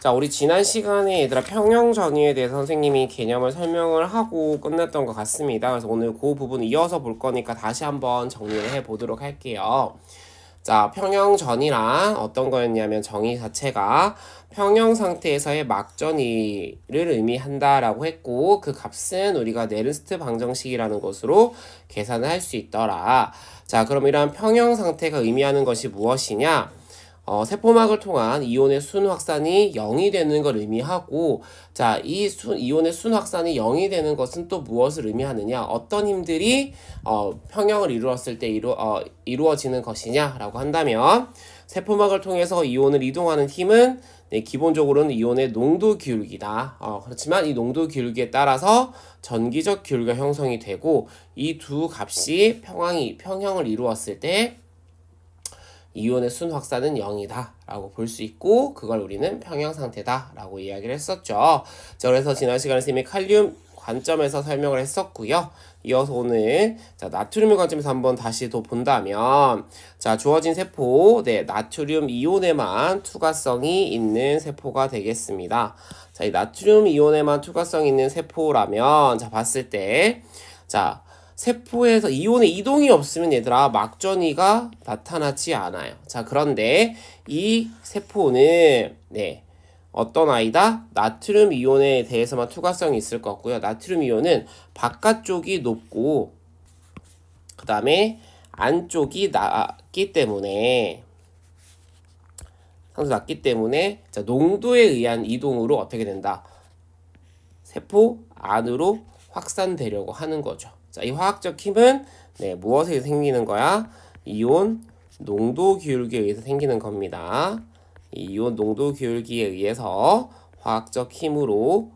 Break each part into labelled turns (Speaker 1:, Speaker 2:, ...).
Speaker 1: 자, 우리 지난 시간에 얘들아 평형 전위에 대해서 선생님이 개념을 설명을 하고 끝냈던 것 같습니다. 그래서 오늘 그 부분 이어서 볼 거니까 다시 한번 정리를 해 보도록 할게요. 자, 평형 전위란 어떤 거였냐면 정의 자체가 평형 상태에서의 막전위를 의미한다라고 했고, 그 값은 우리가 네른스트 방정식이라는 것으로 계산을 할 수 있더라. 자, 그럼 이러한 평형 상태가 의미하는 것이 무엇이냐? 세포막을 통한 이온의 순 확산이 0이 되는 걸 의미하고, 자, 이온의 순 확산이 0이 되는 것은 또 무엇을 의미하느냐? 어떤 힘들이 평형을 이루었을 때 이루어지는 것이냐라고 한다면, 세포막을 통해서 이온을 이동하는 힘은 기본적으로는 이온의 농도 기울기다. 그렇지만 이 농도 기울기에 따라서 전기적 기울기가 형성이 되고, 이 두 값이 평형을 이루었을 때 이온의 순 확산은 0이다 라고 볼 수 있고, 그걸 우리는 평형 상태다 라고 이야기를 했었죠. 자, 그래서 지난 시간에 선생님이 칼륨 관점에서 설명을 했었고요. 이어서 오늘 나트륨 관점에서 한번 다시 더 본다면, 자, 주어진 세포, 나트륨 이온에만 투과성이 있는 세포가 되겠습니다. 자, 이 나트륨 이온에만 투과성이 있는 세포라면, 자, 봤을 때, 자, 세포에서 이온의 이동이 없으면 얘들아 막전위가 나타나지 않아요. 자, 그런데 이 세포는 어떤 아이다? 나트륨 이온에 대해서만 투과성이 있을 것 같고요. 나트륨 이온은 바깥쪽이 높고 그 다음에 안쪽이 낮기 때문에 상수 낮기 때문에 자, 농도에 의한 이동으로 어떻게 된다? 세포 안으로 확산되려고 하는 거죠. 자, 이 화학적 힘은 무엇에 생기는 거야? 이온 농도 기울기에 의해서 생기는 겁니다. 이온 농도 기울기에 의해서 화학적 힘으로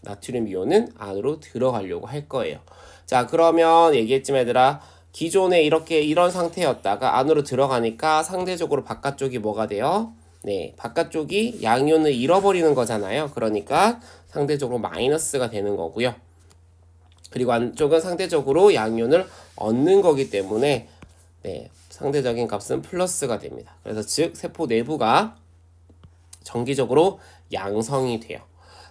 Speaker 1: 나트륨 이온은 안으로 들어가려고 할 거예요. 자, 그러면 얘기했지만 얘들아, 기존에 이런 상태였다가 안으로 들어가니까 상대적으로 바깥쪽이 뭐가 돼요? 바깥쪽이 양이온을 잃어버리는 거잖아요. 그러니까 상대적으로 마이너스가 되는 거고요. 그리고 안쪽은 상대적으로 양이온을 얻는 거기 때문에 상대적인 값은 플러스가 됩니다. 그래서 즉 세포 내부가 정기적으로 양성이 돼요.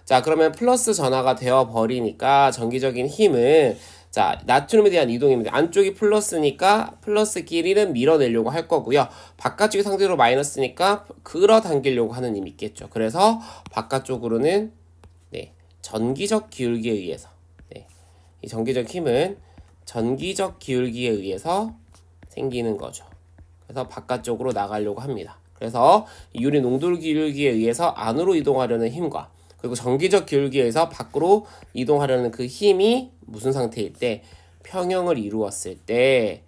Speaker 1: 자, 그러면 플러스 전화가 되어 버리니까 전기적인 힘은, 자, 나트륨에 대한 이동입니다. 안쪽이 플러스니까 플러스끼리는 밀어내려고 할 거고요. 바깥쪽이 상대적으로 마이너스니까 끌어당기려고 하는 힘이 있겠죠. 그래서 바깥쪽으로는 전기적 기울기에 의해서, 이 전기적 힘은 전기적 기울기에 의해서 생기는 거죠. 그래서 바깥쪽으로 나가려고 합니다. 그래서 이온의 농도 기울기에 의해서 안으로 이동하려는 힘과, 그리고 전기적 기울기에 의해서 밖으로 이동하려는 그 힘이 무슨 상태일 때? 평형을 이루었을 때,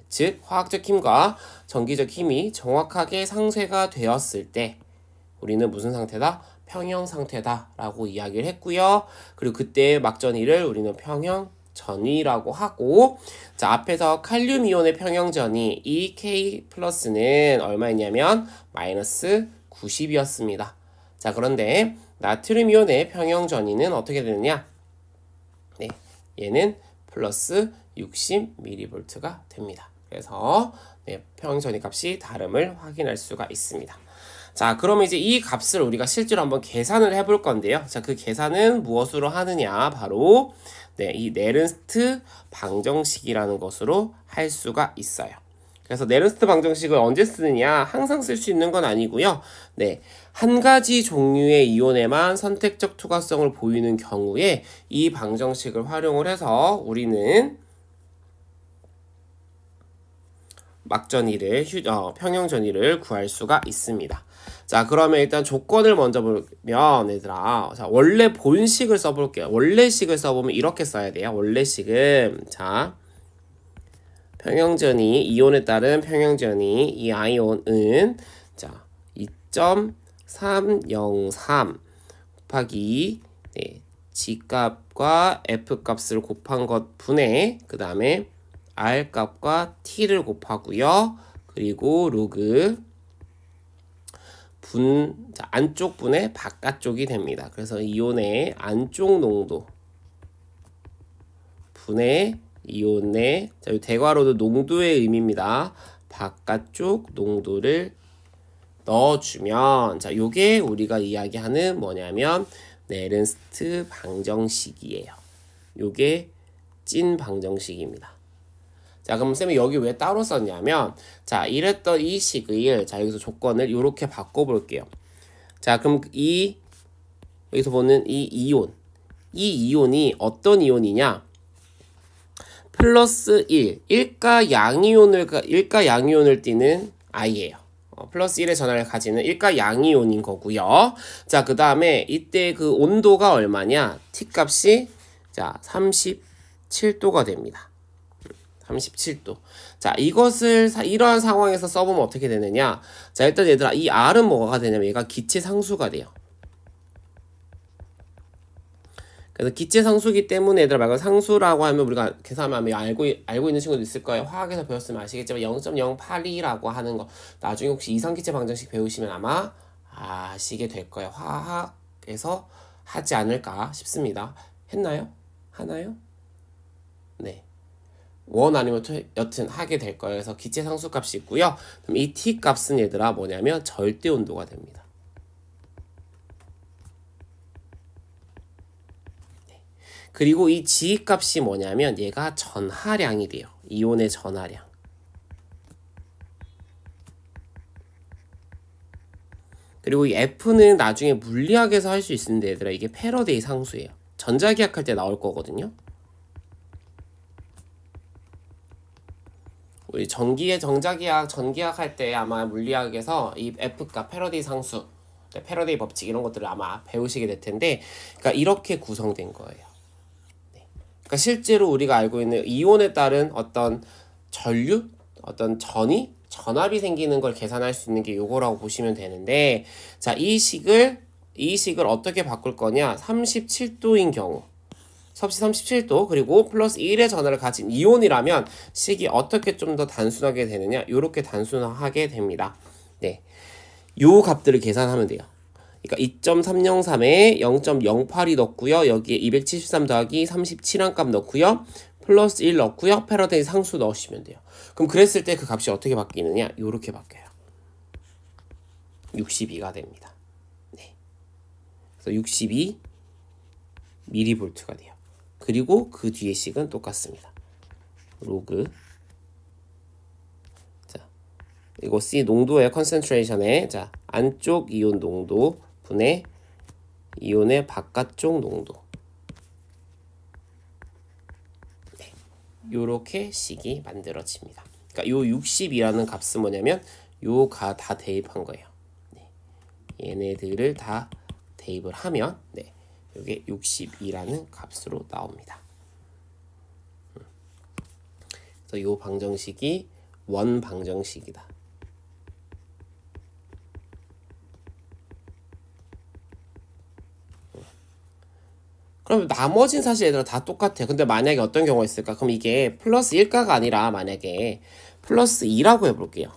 Speaker 1: 즉 화학적 힘과 전기적 힘이 정확하게 상쇄가 되었을 때 우리는 무슨 상태다? 평형 상태다 라고 이야기를 했고요. 그리고 그때의 막전위를 우리는 평형 전위라고 하고, 자, 앞에서 칼륨 이온의 평형 전위 이 K 플러스는 얼마였냐면 마이너스 90이었습니다. 자, 그런데 나트륨 이온의 평형 전위는 어떻게 되느냐? 얘는 플러스 60mV가 됩니다. 그래서 평형 전위 값이 다름을 확인할 수가 있습니다. 자, 그러면 이제 이 값을 우리가 실제로 한번 계산을 해볼 건데요. 자, 그 계산은 무엇으로 하느냐? 바로 이 네른스트 방정식이라는 것으로 할 수가 있어요. 그래서 네른스트 방정식을 언제 쓰느냐? 항상 쓸 수 있는 건 아니고요. 한 가지 종류의 이온에만 선택적 투과성을 보이는 경우에 이 방정식을 활용을 해서 우리는 평형 전위를 구할 수가 있습니다. 자, 그러면 일단 조건을 먼저 보면 얘들아, 자, 원래 본식을 써볼게요. 원래식을 써보면 이렇게 써야 돼요. 원래식은, 자, 평형전위, 이온에 따른 평형전위, 이 아이온은, 자, 2.303 곱하기, G값과 F값을 곱한 것 분의, 그 다음에 R값과 T를 곱하고요. 그리고 로그 안쪽 분의 바깥쪽이 됩니다. 그래서 이온의 안쪽 농도 분의 이온의, 자, 대괄호도 농도의 의미입니다. 바깥쪽 농도를 넣어주면 자 요게 우리가 이야기하는 뭐냐면 네른스트 방정식이에요. 요게 찐 방정식입니다. 자 그럼 쌤이 여기 왜 따로 썼냐면 자 이랬던 이 식을 자 여기서 조건을 이렇게 바꿔볼게요. 자 그럼 이 여기서 보는 이 이온이 어떤 이온이냐? 플러스 1, 일가 양이온을 띠는 아이예요. 플러스 1의 전하를 가지는 일가 양이온인 거고요. 자, 그 다음에 이때 그 온도가 얼마냐? T 값이 자 37도가 됩니다. 37도. 자, 이것을 이러한 상황에서 써보면 어떻게 되느냐? 자, 일단 얘들아, 이 R은 뭐가 되냐면 얘가 기체 상수가 돼요. 그래서 기체 상수기 때문에 얘들아 말고 상수라고 하면 우리가 계산하면 알고 있는 친구도 있을 거예요. 화학에서 배웠으면 아시겠지만 0.082라고 하는 거 나중에 혹시 이상기체 방정식 배우시면 아마 아시게 될 거예요. 화학에서 하지 않을까 싶습니다. 했나요? 하나요? 네. 원 아니면 여튼 하게 될 거예요. 그래서 기체 상수 값이 있고요. 그럼 이 T 값은 얘들아 뭐냐면 절대 온도가 됩니다. 그리고 이 G 값이 뭐냐면 얘가 전하량이 돼요. 이온의 전하량. 그리고 이 F는 나중에 물리학에서 할 수 있는데 얘들아 이게 패러데이 상수예요. 전자기학 할 때 나올 거거든요. 우리 전기학 할 때 아마 물리학에서 이 F값 패러데이 상수, 패러데이 법칙 이런 것들을 아마 배우시게 될 텐데 그러니까 이렇게 구성된 거예요. 그러니까 실제로 우리가 알고 있는 이온에 따른 어떤 전류, 어떤 전압이 생기는 걸 계산할 수 있는 게 요거라고 보시면 되는데 자, 이 식을 어떻게 바꿀 거냐? 37도인 경우. 섭씨 37도 그리고 플러스 1의 전하를 가진 이온이라면 식이 어떻게 좀 더 단순하게 되느냐? 요렇게 단순하게 됩니다. 네. 요 값들을 계산하면 돼요. 그러니까 2.303에 0.082 넣고요. 여기에 273 더하기 37한 값 넣고요. 플러스 1 넣고요. 패러데이 상수 넣으시면 돼요. 그럼 그랬을 때 그 값이 어떻게 바뀌느냐? 요렇게 바뀌어요. 62가 됩니다. 네. 그래서 62 mV가 돼요. 그리고 그 뒤에 식은 똑같습니다. 로그 자, 이거 C 농도의 컨센트레이션에 자, 안쪽 이온 농도 분의 이온의 바깥쪽 농도. 네. 요렇게 식이 만들어집니다. 그러니까 요 60이라는 값은 뭐냐면 요가 다 대입한 거예요. 네. 얘네들을 다 대입을 하면 네. 요게 62라는 값으로 나옵니다. 그래서 요 방정식이 원 방정식이다. 그럼 나머진 사실 얘들아 다 똑같아. 근데 만약에 어떤 경우가 있을까? 그럼 이게 플러스 1가가 아니라 만약에 플러스 2라고 해볼게요.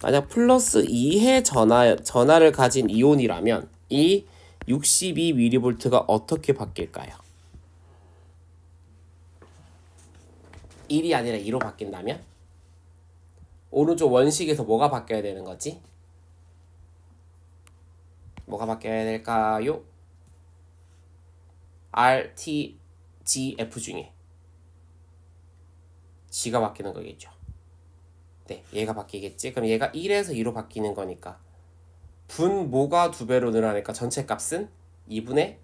Speaker 1: 만약 플러스 2의 전하를 가진 이온이라면 이 62mV가 어떻게 바뀔까요? 1이 아니라 2로 바뀐다면? 오른쪽 원식에서 뭐가 바뀌어야 되는 거지? 뭐가 바뀌어야 될까요? R, T, G, F 중에 G가 바뀌는 거겠죠. 네, 얘가 바뀌겠지. 그럼 얘가 1에서 2로 바뀌는 거니까 분모가 2배로 늘어나니까 전체 값은 2분의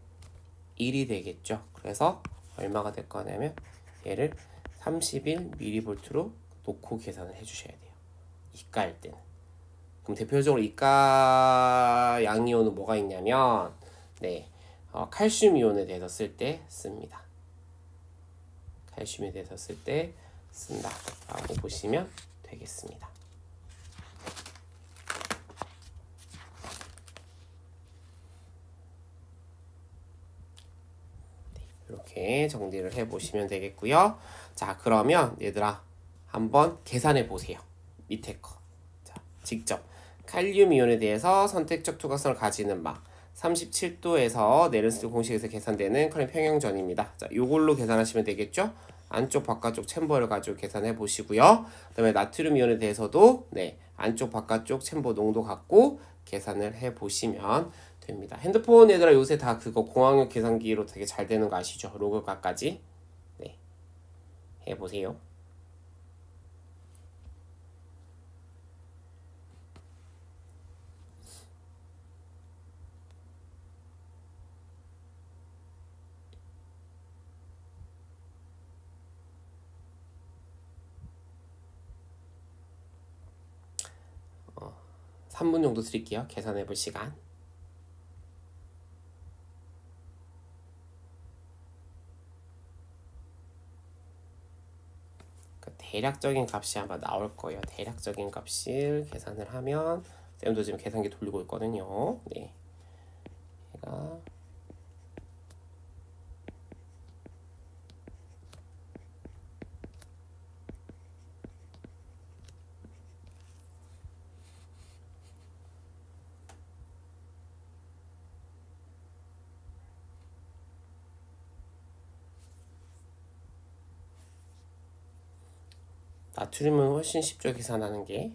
Speaker 1: 1이 되겠죠. 그래서 얼마가 될 거냐면 얘를 31mV로 놓고 계산을 해주셔야 돼요. 이가일 때는. 그럼 대표적으로 이가 양이온은 뭐가 있냐면 네, 칼슘 이온에 대해서 쓸 때 씁니다. 칼슘에 대해서 쓸 때 쓴다 라고 보시면 되겠습니다. 네, 이렇게 정리를 해보시면 되겠고요. 자, 그러면 얘들아 한번 계산해 보세요. 밑에 거. 자, 직접 칼륨 이온에 대해서 선택적 투각성을 가지는 막 37도에서 네른스트 공식에서 계산되는 커렌트 평형전입니다. 자, 요걸로 계산하시면 되겠죠? 안쪽 바깥쪽 챔버를 가지고 계산해 보시고요. 그다음에 나트륨 이온에 대해서도 네, 안쪽 바깥쪽 챔버 농도 갖고 계산을 해 보시면 됩니다. 핸드폰 얘들아 요새 다 그거 공학용 계산기로 되게 잘 되는 거 아시죠? 로그값까지 네, 해 보세요. 어, 3분 정도 드릴게요. 계산해 볼 시간. 대략적인 값이 아마 나올 거예요. 대략적인 값을 계산을 하면 쌤도 지금 계산기 돌리고 있거든요. 네. 얘가 나트륨은 훨씬 쉽죠, 계산하는 게.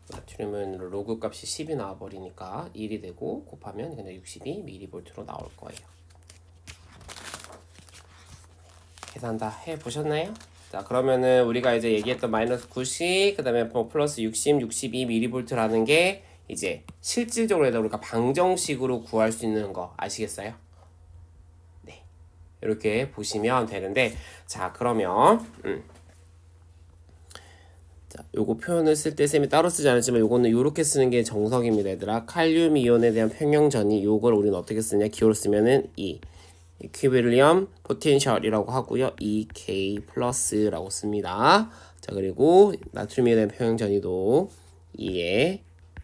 Speaker 1: 나트륨은 로그 값이 10이 나와버리니까 1이 되고 곱하면 그냥 62 mV로 나올 거예요. 계산 다 해보셨나요? 자, 그러면은 우리가 이제 얘기했던 마이너스 90, 그 다음에 플러스 60, 62 mV라는 게 이제 실질적으로 우리가 방정식으로 구할 수 있는 거 아시겠어요? 이렇게 보시면 되는데, 자, 그러면 자, 요거 표현을 쓸 때 쌤이 따로 쓰지 않았지만 요거는 요렇게 쓰는 게 정석입니다, 얘들아. 칼륨 이온에 대한 평형전이 요걸 우리는 어떻게 쓰냐? 기호로 쓰면은 이퀴빌리엄 포텐셜이라고 하고요. EK 플러스라고 씁니다. 자, 그리고 나트륨에 대한 평형전이도 2에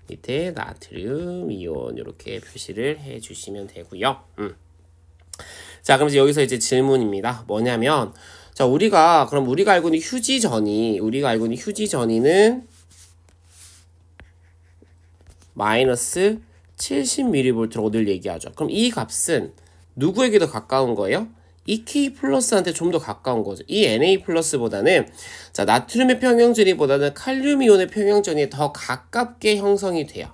Speaker 1: 밑에 나트륨 이온 이렇게 표시를 해 주시면 되고요. 자, 그럼 이제 여기서 이제 질문입니다. 뭐냐면, 자, 우리가 알고 있는 휴지전이는 마이너스 70mV라고 늘 얘기하죠. 그럼 이 값은 누구에게 더 가까운 거예요? 이 K 플러스한테 좀 더 가까운 거죠. 이 Na 플러스보다는, 자, 나트륨의 평형전이보다는 칼륨 이온의 평형전이 더 가깝게 형성이 돼요.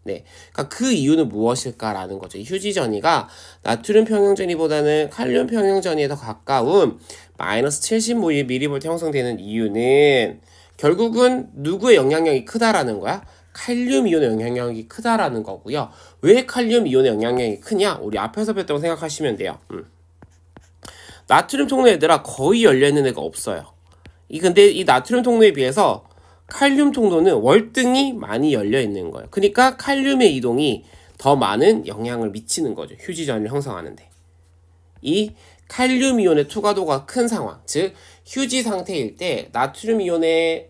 Speaker 1: 네, 그러니까 그 이유는 무엇일까라는 거죠. 휴지전이가 나트륨 평형전이보다는 칼륨 평형전이 더 가까운 마이너스 70mV 형성되는 이유는 결국은 누구의 영향력이 크다라는 거야? 칼륨 이온의 영향력이 크다라는 거고요. 왜 칼륨 이온의 영향력이 크냐? 우리 앞에서 배웠다고 생각하시면 돼요. 나트륨 통로 얘들아 거의 열려있는 애가 없어요. 근데 이 나트륨 통로에 비해서 칼륨 통로는 월등히 많이 열려 있는 거예요. 그러니까 칼륨의 이동이 더 많은 영향을 미치는 거죠. 휴지전을 형성하는데. 이 칼륨 이온의 투과도가 큰 상황, 즉 휴지 상태일 때 나트륨 이온의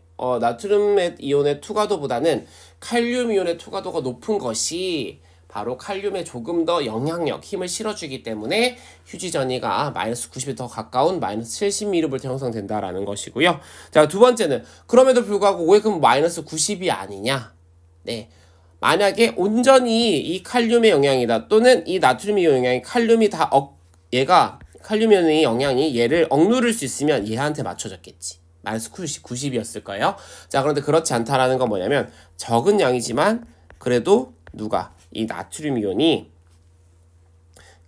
Speaker 1: 투과도보다는 칼륨 이온의 투과도가 높은 것이 바로 칼륨에 조금 더 영향력, 힘을 실어주기 때문에 휴지전이가 마이너스 90에 더 가까운 마이너스 70mV 형성된다라는 것이고요. 자, 두 번째는 그럼에도 불구하고 왜 그럼 마이너스 90이 아니냐? 네, 만약에 온전히 이 칼륨의 영향이다 또는 이 나트륨의 영향이 칼륨이 다 얘가 칼륨의 영향이 얘를 억누를 수 있으면 얘한테 맞춰졌겠지. 마이너스 90이었을 거예요. 자, 그런데 그렇지 않다라는 건 뭐냐면 적은 양이지만 그래도 이 나트륨 이온이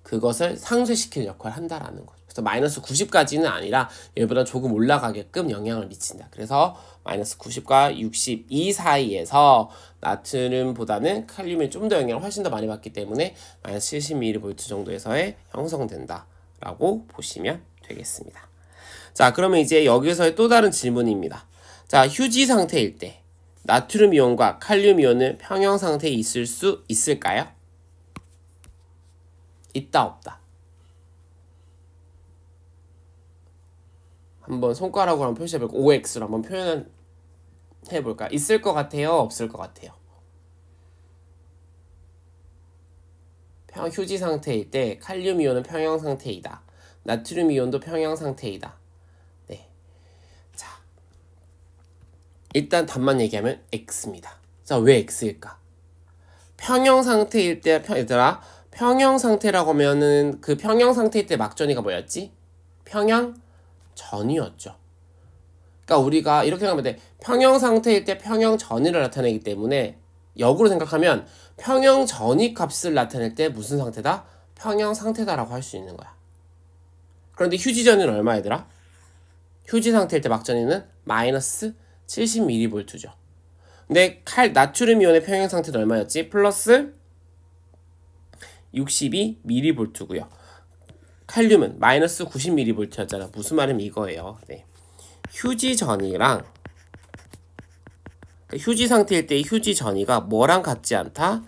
Speaker 1: 그것을 상쇄시킬 역할을 한다라는 거죠. 그래서 마이너스 90까지는 아니라 얘보다 조금 올라가게끔 영향을 미친다. 그래서 마이너스 90과 62 사이에서 나트륨보다는 칼륨이 좀 더 영향을 훨씬 더 많이 받기 때문에 마이너스 70mV 정도에서의 형성된다라고 보시면 되겠습니다. 자, 그러면 이제 여기서의 또 다른 질문입니다. 자, 휴지 상태일 때 나트륨 이온과 칼륨 이온은 평형 상태에 있을 수 있을까요? 있다, 없다? 한번 손가락으로 한번 표시해볼까? OX로 한번 표현해볼까? 있을 것 같아요? 없을 것 같아요? 휴지 상태일 때 칼륨 이온은 평형 상태이다. 나트륨 이온도 평형 상태이다. 네. 자, 일단 답만 얘기하면 X입니다. 자, 왜 X일까? 평형 상태일 때, 얘들아, 평형 상태라고 하면은 그 평형 상태일 때 막전이가 뭐였지? 평형전이었죠. 그러니까 우리가 이렇게 생각하면 돼. 평형 상태일 때 평형전이를 나타내기 때문에 역으로 생각하면 평형전이 값을 나타낼 때 무슨 상태다? 평형 상태다라고 할 수 있는 거야. 그런데 휴지전이는 얼마 얘들아? 휴지 상태일 때 막전이는 마이너스 70mV죠. 근데 나트륨 이온의 평형 상태는 얼마였지? 플러스 62mV고요. 칼륨은 마이너스 90mV였잖아. 무슨 말이면 이거예요. 네. 휴지전이랑 휴지 상태일 때 휴지 전이가 뭐랑 같지 않다?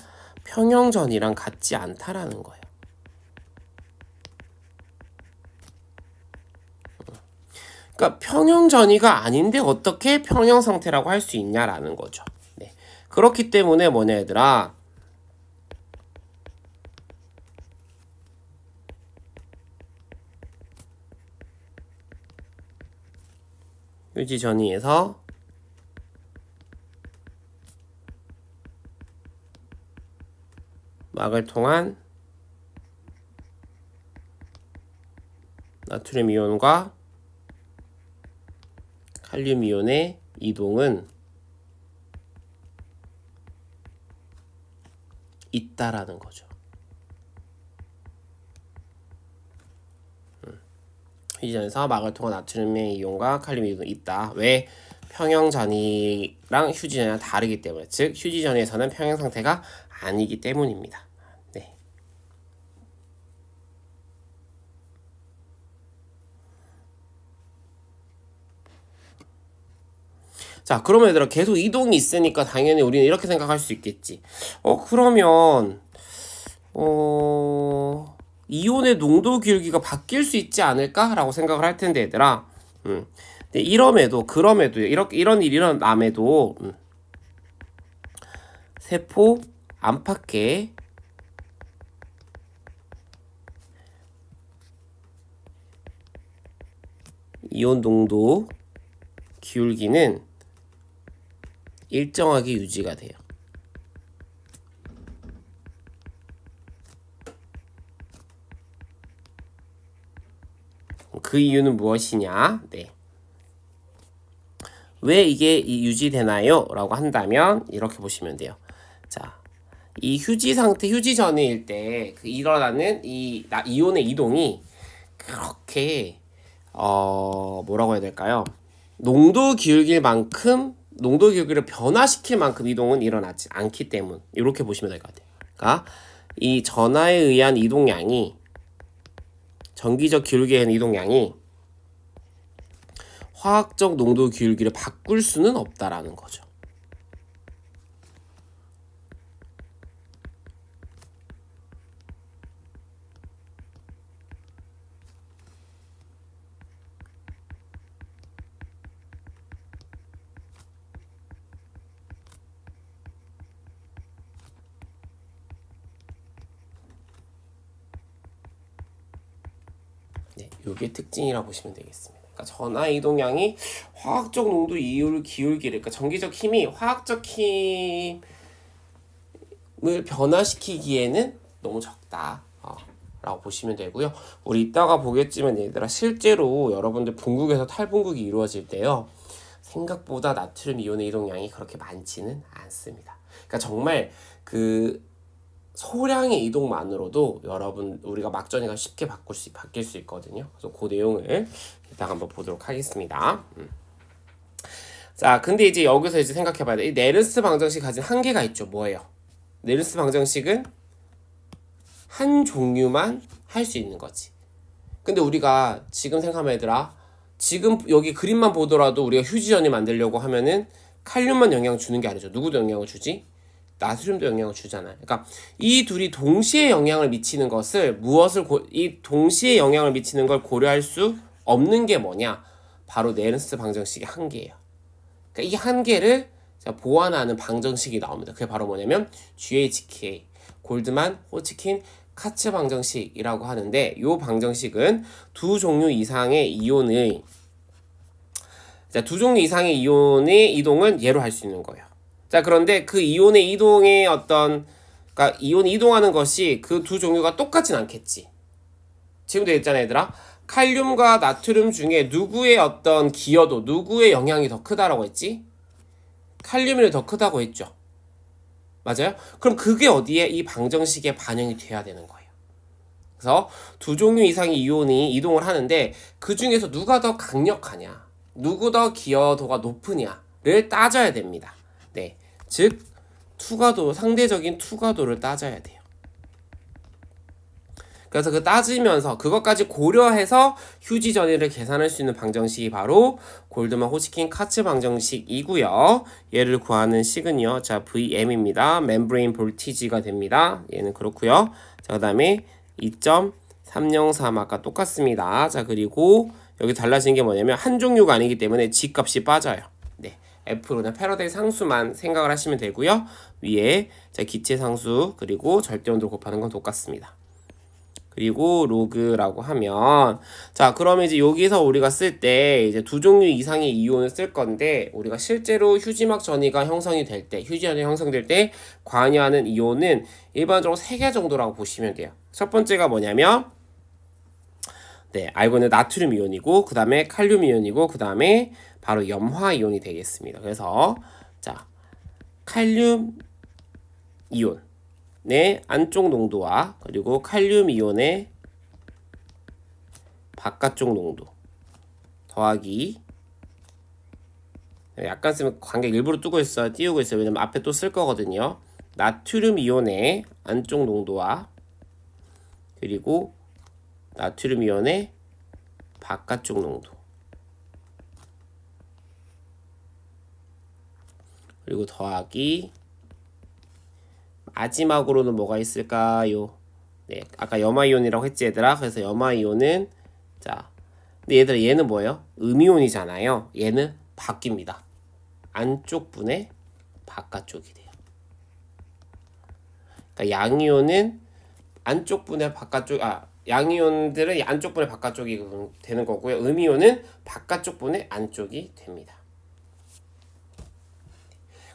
Speaker 1: 평형전이랑 같지 않다라는 거예요. 그러니까 평형전이가 아닌데 어떻게 평형 상태라고 할 수 있냐라는 거죠. 네. 그렇기 때문에 뭐냐 얘들아, 휴지 전이에서 막을 통한 나트륨 이온과 칼륨 이온의 이동은 있다라는 거죠. 휴지전에서 막을 통한 나트륨의 이온과 칼륨 이온이 있다. 왜? 평형전이랑 휴지전이랑 다르기 때문에, 즉 휴지전에서는 평형 상태가 아니기 때문입니다. 네. 자, 그러면 얘들아 계속 이동이 있으니까 당연히 우리는 이렇게 생각할 수 있겠지. 그러면 이온의 농도 기울기가 바뀔 수 있지 않을까? 라고 생각을 할 텐데 얘들아, 근데 그럼에도 이런 일이 일어남에도 세포 안팎의 이온 농도 기울기는 일정하게 유지가 돼요. 그 이유는 무엇이냐? 네. 왜 이게 유지되나요? 라고 한다면 이렇게 보시면 돼요. 자, 이 휴지 상태, 휴지 전일 때 일어나는 이온의 이동이 그렇게 뭐라고 해야 될까요? 농도 기울기를 변화시킬 만큼 이동은 일어나지 않기 때문, 이렇게 보시면 될 것 같아요. 그러니까 이 전하에 의한 이동량이, 전기적 기울기에 의한 이동량이 화학적 농도 기울기를 바꿀 수는 없다라는 거죠. 네, 이게 특징이라고 보시면 되겠습니다. 그러니까 전하 이동량이 화학적 농도 기울기를, 그러니까 전기적 힘이 화학적 힘을 변화시키기에는 너무 적다 라고 보시면 되고요. 우리 이따가 보겠지만 얘들아, 실제로 여러분들 분국에서 탈분국이 이루어질 때요, 생각보다 나트륨 이온의 이동량이 그렇게 많지는 않습니다. 그러니까 정말 그 소량의 이동만으로도 우리가 막전이가 쉽게 바뀔 수 있거든요. 그래서 그 내용을 이따가 한번 보도록 하겠습니다. 자, 근데 이제 여기서 이제 생각해봐야 돼. 이 네르스 방정식 가진 한계가 있죠. 뭐예요? 네르스 방정식은 한 종류만 할 수 있는 거지. 근데 우리가 지금 생각하면 얘들아, 지금 여기 그림만 보더라도 우리가 휴지전이 만들려고 하면은 칼륨만 영향을 주는 게 아니죠. 누구도 영향을 주지? 나트륨도 영향을 주잖아요. 그러니까 이 둘이 동시에 영향을 미치는 것을, 이 동시에 영향을 미치는 걸 고려할 수 없는 게 뭐냐? 바로 네르스 방정식의 한계예요. 그러니까 이 한계를 보완하는 방정식이 나옵니다. 그게 바로 뭐냐면 GHK, 골드만, 호치킨, 카츠 방정식이라고 하는데, 이 방정식은 두 종류 이상의 이온의 이동은 예로 할 수 있는 거예요. 자, 그런데 그 이온의 이동의 그러니까 이온이 이동하는 것이 그 두 종류가 똑같진 않겠지. 지금도 했잖아 얘들아. 칼륨과 나트륨 중에 누구의 어떤 기여도, 누구의 영향이 더 크다라고 했지? 칼륨이 더 크다고 했죠. 맞아요? 그럼 그게 어디에? 이 방정식에 반영이 돼야 되는 거예요. 그래서 두 종류 이상의 이온이 이동을 하는데 그 중에서 누가 더 강력하냐, 누구 더 기여도가 높으냐를 따져야 됩니다. 네, 즉 투과도, 상대적인 투과도를 따져야 돼요. 그래서 그 따지면서 그것까지 고려해서 휴지 전위를 계산할 수 있는 방정식이 바로 골드만 호치킨 카츠 방정식이고요. 얘를 구하는 식은요, 자 VM입니다. 멤브레인 볼티지가 됩니다. 얘는 그렇고요. 자 그다음에 2.303 아까 똑같습니다. 자 그리고 여기 달라진 게 뭐냐면 한 종류가 아니기 때문에 G값이 빠져요. 네, F로는 패러데이 상수만 생각을 하시면 되고요. 위에 자 기체 상수 그리고 절대 온도 곱하는 건 똑같습니다. 그리고 로그라고 하면 자 그러면 이제 여기서 우리가 쓸 때 이제 두 종류 이상의 이온을 쓸 건데 우리가 실제로 휴지막 전위가 형성이 될 때, 휴지 전위 형성될 때 관여하는 이온은 일반적으로 3개 정도라고 보시면 돼요. 첫 번째가 뭐냐면 네, 알고 있는 나트륨 이온이고 그 다음에 칼륨 이온이고 그 다음에 바로 염화 이온이 되겠습니다. 그래서 자 칼륨 이온의 안쪽 농도와 그리고 칼륨 이온의 바깥쪽 농도 더하기, 약간 쓰면 관계 일부러 띄우고 있어요. 왜냐면 앞에 또 쓸 거거든요. 나트륨 이온의 안쪽 농도와 그리고 나트륨 이온의 바깥쪽 농도 그리고 더하기 마지막으로는 뭐가 있을까요? 네, 아까 염화이온이라고 했지 얘들아. 그래서 염화이온은 자 근데 얘들아 얘는 뭐예요? 음이온이잖아요. 얘는 바뀝니다. 안쪽 분의 바깥쪽이 돼요. 그러니까 양이온은 안쪽 분의 바깥쪽, 양이온들은 안쪽 분의 바깥쪽이 되는 거고요. 음이온은 바깥쪽 분의 안쪽이 됩니다.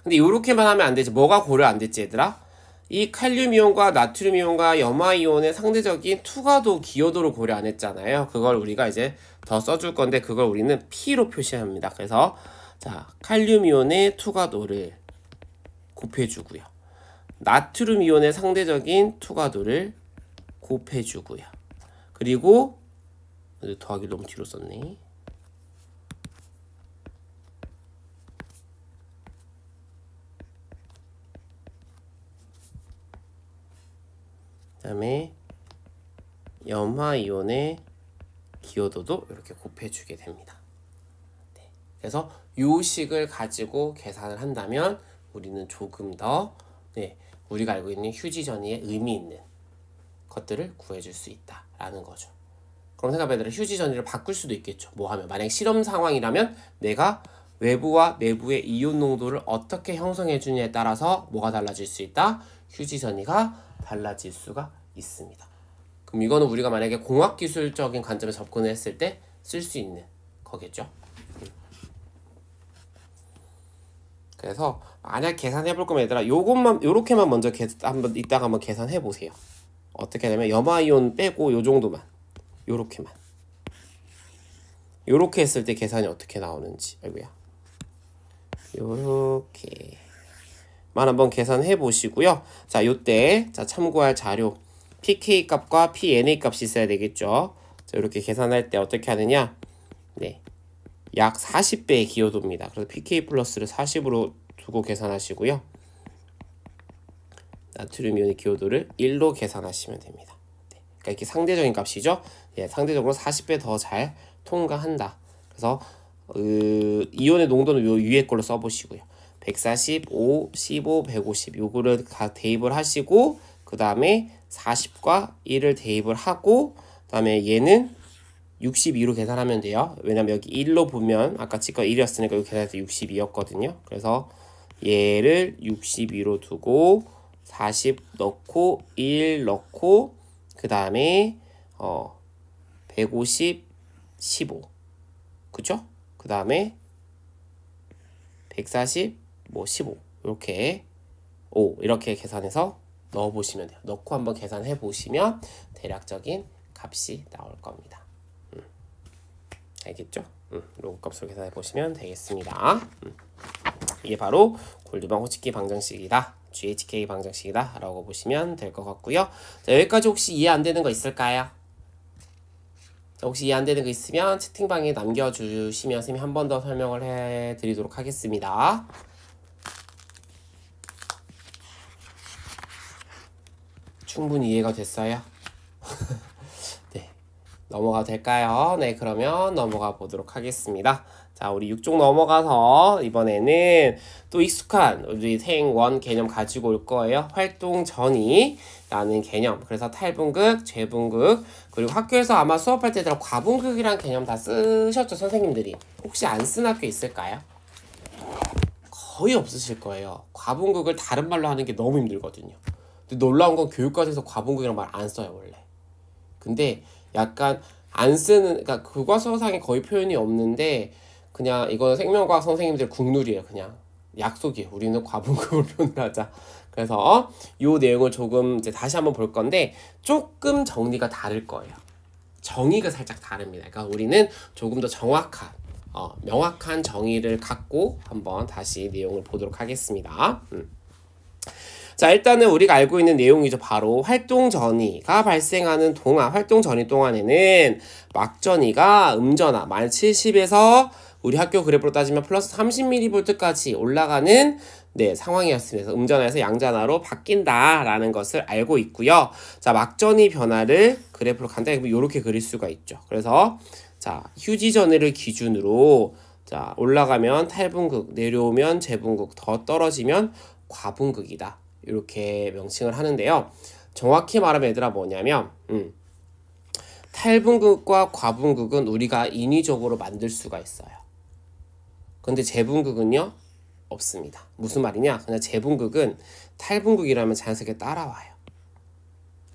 Speaker 1: 근데 이렇게만 하면 안 되지. 뭐가 고려 안 됐지 얘들아? 이 칼륨이온과 나트륨이온과 염화이온의 상대적인 투과도, 기여도를 고려 안 했잖아요. 그걸 우리가 이제 더 써줄 건데 그걸 우리는 P로 표시합니다. 그래서 자 칼륨이온의 투과도를 곱해주고요. 나트륨이온의 상대적인 투과도를 곱해주고요. 그리고 더하기 너무 뒤로 썼네. 그 다음에 염화이온의 기여도도 이렇게 곱해주게 됩니다. 네. 그래서 이 식을 가지고 계산을 한다면 우리는 조금 더 우리가 알고 있는 휴지 전위에 의미 있는 것들을 구해줄 수 있다라는 거죠. 그럼 생각해보면 휴지 전위를 바꿀 수도 있겠죠. 뭐 하면 만약 실험 상황이라면 내가 외부와 내부의 이온 농도를 어떻게 형성해 주냐에 따라서 뭐가 달라질 수 있다? 휴지 전위가 달라질 수가 있습니다. 그럼 이거는 우리가 만약에 공학기술적인 관점에서 접근을 했을 때 쓸 수 있는 거겠죠. 그래서 만약 계산해 볼 거면 얘들아 요것만 요렇게만 먼저 한번 이따가 한번 계산해 보세요. 어떻게 하냐면 염화이온 빼고 요 정도만, 요렇게만, 요렇게 했을 때 계산이 어떻게 나오는지. 아이고야, 요렇게만 한번 계산해 보시고요. 자 요때 자 참고할 자료 pK 값과 pNA 값이 있어야 되겠죠. 자 이렇게 계산할 때 어떻게 하느냐, 네, 약 40배의 기여도입니다. 그래서 pK 플러스를 40으로 두고 계산하시고요. 나트륨 이온의 기여도를 1로 계산하시면 됩니다. 네, 그러니까 이렇게 상대적인 값이죠. 예, 상대적으로 40배 더 잘 통과한다. 그래서 이온의 농도는 요 위에 걸로 써보시고요. 145, 15, 150 요거를 다 대입을 하시고 그 다음에 40과 1을 대입을 하고 그 다음에 얘는 62로 계산하면 돼요. 왜냐면 여기 1로 보면 아까 치과 1이었으니까 여기 계산해서 62였거든요. 그래서 얘를 62로 두고 40 넣고 1 넣고 그 다음에 150, 15 그쵸? 그 다음에 140, 15 이렇게 5 이렇게 계산해서 넣어보시면 돼요. 넣고 한번 계산해 보시면 대략적인 값이 나올 겁니다. 알겠죠? 로그 값으로 계산해 보시면 되겠습니다. 이게 바로 골드방 호치키 방정식이다. GHK 방정식이다 라고 보시면 될 것 같고요. 자, 여기까지 혹시 이해 안 되는 거 있을까요? 자, 혹시 이해 안 되는 거 있으면 채팅방에 남겨주시면 선생님이 한 번 더 설명을 해드리도록 하겠습니다. 충분히 이해가 됐어요? 네, 넘어가도 될까요? 네, 그러면 넘어가 보도록 하겠습니다. 자, 우리 6종 넘어가서 이번에는 또 익숙한 우리 생1 개념 가지고 올 거예요. 활동 전이라는 개념. 그래서 탈분극, 재분극, 그리고 학교에서 아마 수업할 때 과분극이란 개념 다 쓰셨죠, 선생님들이. 혹시 안 쓴 학교 있을까요? 거의 없으실 거예요. 과분극을 다른 말로 하는 게 너무 힘들거든요. 근데 놀라운 건 교육과정에서 과분극이란 말 안 써요, 원래. 근데 약간 안 쓰는, 그러니까 교과서상에 거의 표현이 없는데 그냥 이거는 생명과학 선생님들 국룰이에요. 그냥 약속이에요. 우리는 과분극을 표현을 하자. 그래서 이 내용을 조금 이제 다시 한번 볼 건데 조금 정리가 다를 거예요. 정의가 살짝 다릅니다. 그러니까 우리는 조금 더 정확한 명확한 정의를 갖고 한번 다시 내용을 보도록 하겠습니다. 자, 일단은 우리가 알고 있는 내용이죠. 바로 활동 전이가 발생하는 동안, 활동 전이 동안에는 막전이가 음전하 만 70에서 우리 학교 그래프로 따지면 플러스 30mV까지 올라가는 상황이었습니다. 음전하에서 양전하로 바뀐다라는 것을 알고 있고요. 자, 막전이 변화를 그래프로 간단히 이렇게 그릴 수가 있죠. 그래서 자, 휴지 전해를 기준으로 자, 올라가면 탈분극, 내려오면 재분극, 더 떨어지면 과분극이다. 이렇게 명칭을 하는데요. 정확히 말하면 얘들아 뭐냐면 탈분극과 과분극은 우리가 인위적으로 만들 수가 있어요. 근데 재분극은요? 없습니다. 무슨 말이냐? 그냥 재분극은 탈분극이라면 자연스럽게 따라와요.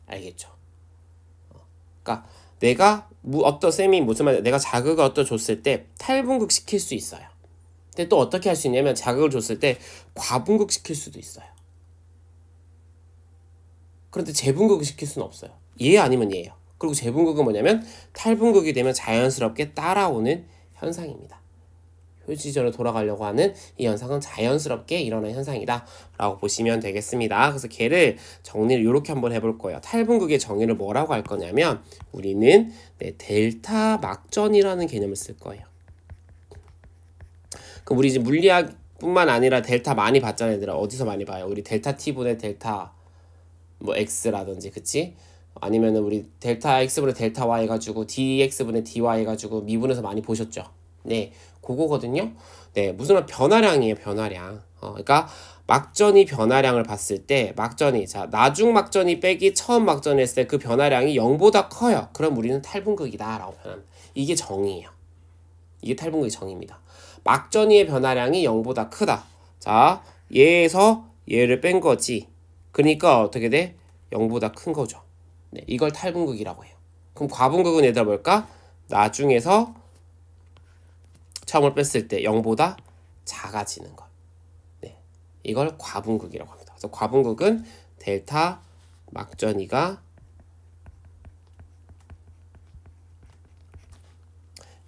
Speaker 1: 알겠죠? 그러니까 내가 어떤 쌤이 무슨 말이냐? 내가 자극을 줬을 때 탈분극 시킬 수 있어요. 근데 또 어떻게 할 수 있냐면 자극을 줬을 때 과분극 시킬 수도 있어요. 그런데 재분극을 시킬 수는 없어요. 얘 아니면 얘예요. 그리고 재분극은 뭐냐면 탈분극이 되면 자연스럽게 따라오는 현상입니다. 휴지전으로 돌아가려고 하는 이 현상은 자연스럽게 일어나는 현상이다 라고 보시면 되겠습니다. 그래서 걔를 정리를 이렇게 한번 해볼 거예요. 탈분극의 정의를 뭐라고 할 거냐면 우리는 델타 막전이라는 개념을 쓸 거예요. 그럼 우리 이제 물리학뿐만 아니라 델타 많이 봤잖아요. 얘들아. 어디서 많이 봐요? 우리 델타 T분의 델타 뭐 X라든지, 그치? 아니면은 우리 델타 X분의 델타 Y 해가지고 DX분의 DY 해가지고 미분에서 많이 보셨죠? 네, 그거거든요. 네, 무슨 변화량이에요, 변화량. 그러니까 막전이 변화량을 봤을 때 막전이, 자, 나중 막전이 빼기 처음 막전을 했을 때 그 변화량이 0보다 커요. 그럼 우리는 탈분극이다 라고 표현합니다. 이게 정의예요. 이게 탈분극의 정의입니다. 막전이의 변화량이 0보다 크다. 자, 얘에서 얘를 뺀 거지. 그러니까 어떻게 돼? 0보다 큰 거죠. 네, 이걸 탈분극이라고 해요. 그럼 과분극은 얘들아 뭘까? 나중에서 처음을 뺐을 때 0보다 작아지는 것. 네, 이걸 과분극이라고 합니다. 그래서 과분극은 델타 막전이가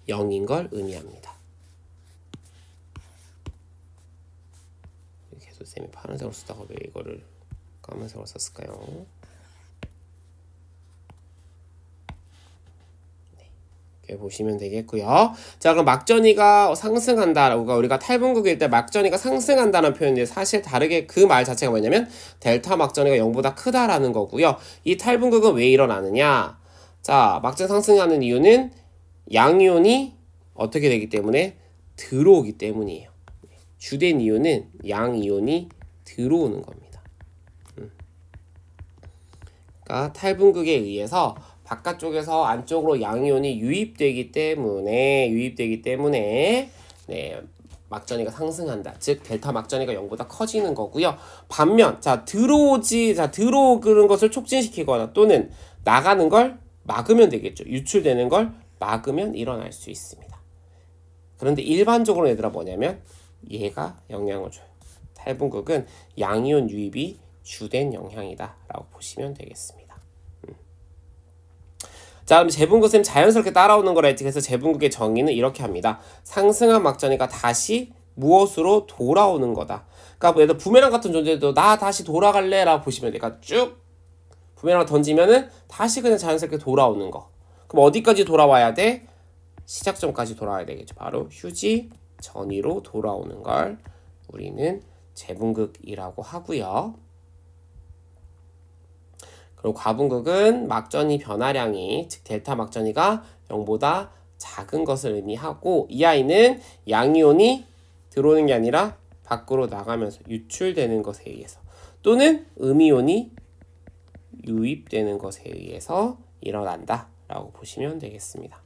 Speaker 1: 0인 걸 의미합니다. 계속 쌤이 파란색으로 쓰다가 왜 이거를 까만색으로 썼을까요? 이렇게 보시면 되겠고요. 자, 그럼 막전이가 상승한다. 우리가 탈분극일 때 막전이가 상승한다는 표현인데 사실 다르게 그 말 자체가 뭐냐면 델타 막전이가 0보다 크다라는 거고요. 이 탈분극은 왜 일어나느냐? 자, 막전 상승하는 이유는 양이온이 어떻게 되기 때문에 들어오기 때문이에요. 주된 이유는 양이온이 들어오는 겁니다. 그러니까 탈분극에 의해서 바깥쪽에서 안쪽으로 양이온이 유입되기 때문에 네, 막전이가 상승한다. 즉 델타 막전이가 0보다 커지는 거고요. 반면 들어오는 것을 촉진시키거나 또는 나가는 걸 막으면 되겠죠. 유출되는 걸 막으면 일어날 수 있습니다. 그런데 일반적으로 얘들아 뭐냐면 얘가 영향을 줘요. 탈분극은 양이온 유입이 주된 영향이다 라고 보시면 되겠습니다. 자, 그럼 재분극은 자연스럽게 따라오는 거라 했지. 그래서 재분극의 정의는 이렇게 합니다. 상승한 막전이가 다시 무엇으로 돌아오는 거다. 그러니까 예를 들어 부메랑 같은 존재도 나 다시 돌아갈래 라고 보시면 돼요. 그러니까 쭉 부메랑을 던지면은 다시 그냥 자연스럽게 돌아오는 거. 그럼 어디까지 돌아와야 돼? 시작점까지 돌아와야 되겠죠. 바로 휴지 전위로 돌아오는 걸 우리는 재분극이라고 하고요. 그리고 과분극은 막전이 변화량이, 즉 델타 막전이가 0보다 작은 것을 의미하고, 이 아이는 양이온이 들어오는 게 아니라 밖으로 나가면서 유출되는 것에 의해서, 또는 음이온이 유입되는 것에 의해서 일어난다 라고 보시면 되겠습니다.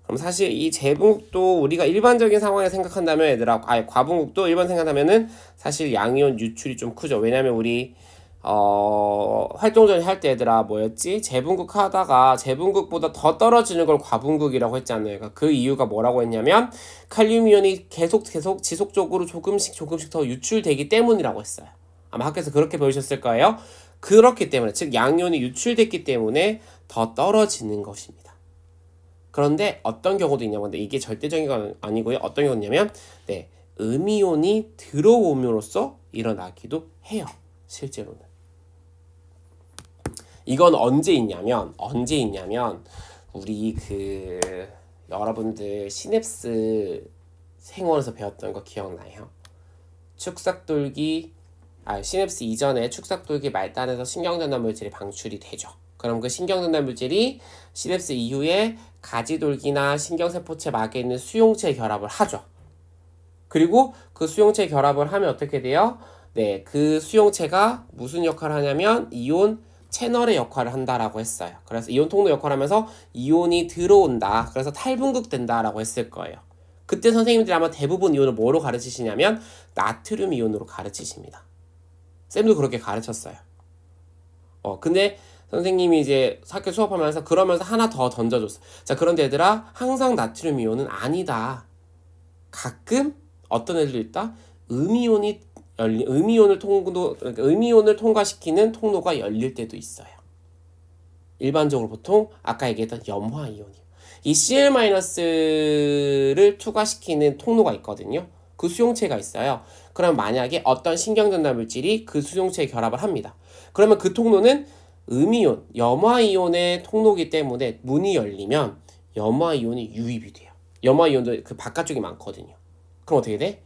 Speaker 1: 그럼 사실 이 재분극도 우리가 일반적인 상황에 생각한다면 얘들아, 과분극도 일반 생각하면은 사실 양이온 유출이 좀 크죠. 왜냐면 우리 활동전이 할 때 얘들아 뭐였지? 재분극 하다가 재분극보다 더 떨어지는 걸 과분극이라고 했잖아요. 그러니까 그 이유가 뭐라고 했냐면 칼륨 이온이 계속 지속적으로 조금씩 더 유출되기 때문이라고 했어요. 아마 학교에서 그렇게 배우셨을 거예요. 그렇기 때문에, 즉 양이온이 유출됐기 때문에 더 떨어지는 것입니다. 그런데 어떤 경우도 있냐면, 근데 이게 절대적인 건 아니고요. 어떤 경우냐면 음이온이 들어옴으로써 일어나기도 해요. 실제로는. 이건 언제 있냐면 우리 여러분들 시냅스 생원에서 배웠던 거 기억나요? 시냅스 이전에 축삭돌기 말단에서 신경전달 물질이 방출이 되죠. 그럼 그 신경전달 물질이 시냅스 이후에 가지돌기나 신경세포체 막에 있는 수용체 결합을 하죠. 그리고 그 수용체 결합을 하면 어떻게 돼요? 그 수용체가 무슨 역할을 하냐면 이온 채널의 역할을 한다라고 했어요. 그래서 이온 통로 역할을 하면서 이온이 들어온다. 그래서 탈분극 된다라고 했을 거예요. 그때 선생님들이 아마 대부분 이온을 뭐로 가르치시냐면 나트륨 이온으로 가르치십니다. 쌤도 그렇게 가르쳤어요. 근데 선생님이 이제 학교 수업하면서 그러면서 하나 더 던져줬어. 자, 그런데 얘들아, 항상 나트륨 이온은 아니다. 가끔 어떤 애들도 있다. 음이온을 통과시키는 통로가 열릴 때도 있어요. 일반적으로 보통 아까 얘기했던 염화 이온이요. 이 Cl-를 투과시키는 통로가 있거든요. 그 수용체가 있어요. 그럼 만약에 어떤 신경전달 물질이 그 수용체에 결합을 합니다. 그러면 그 통로는 음이온, 염화이온의 통로이기 때문에 문이 열리면 염화이온이 유입이 돼요. 염화이온도 그 바깥쪽이 많거든요. 그럼 어떻게 돼?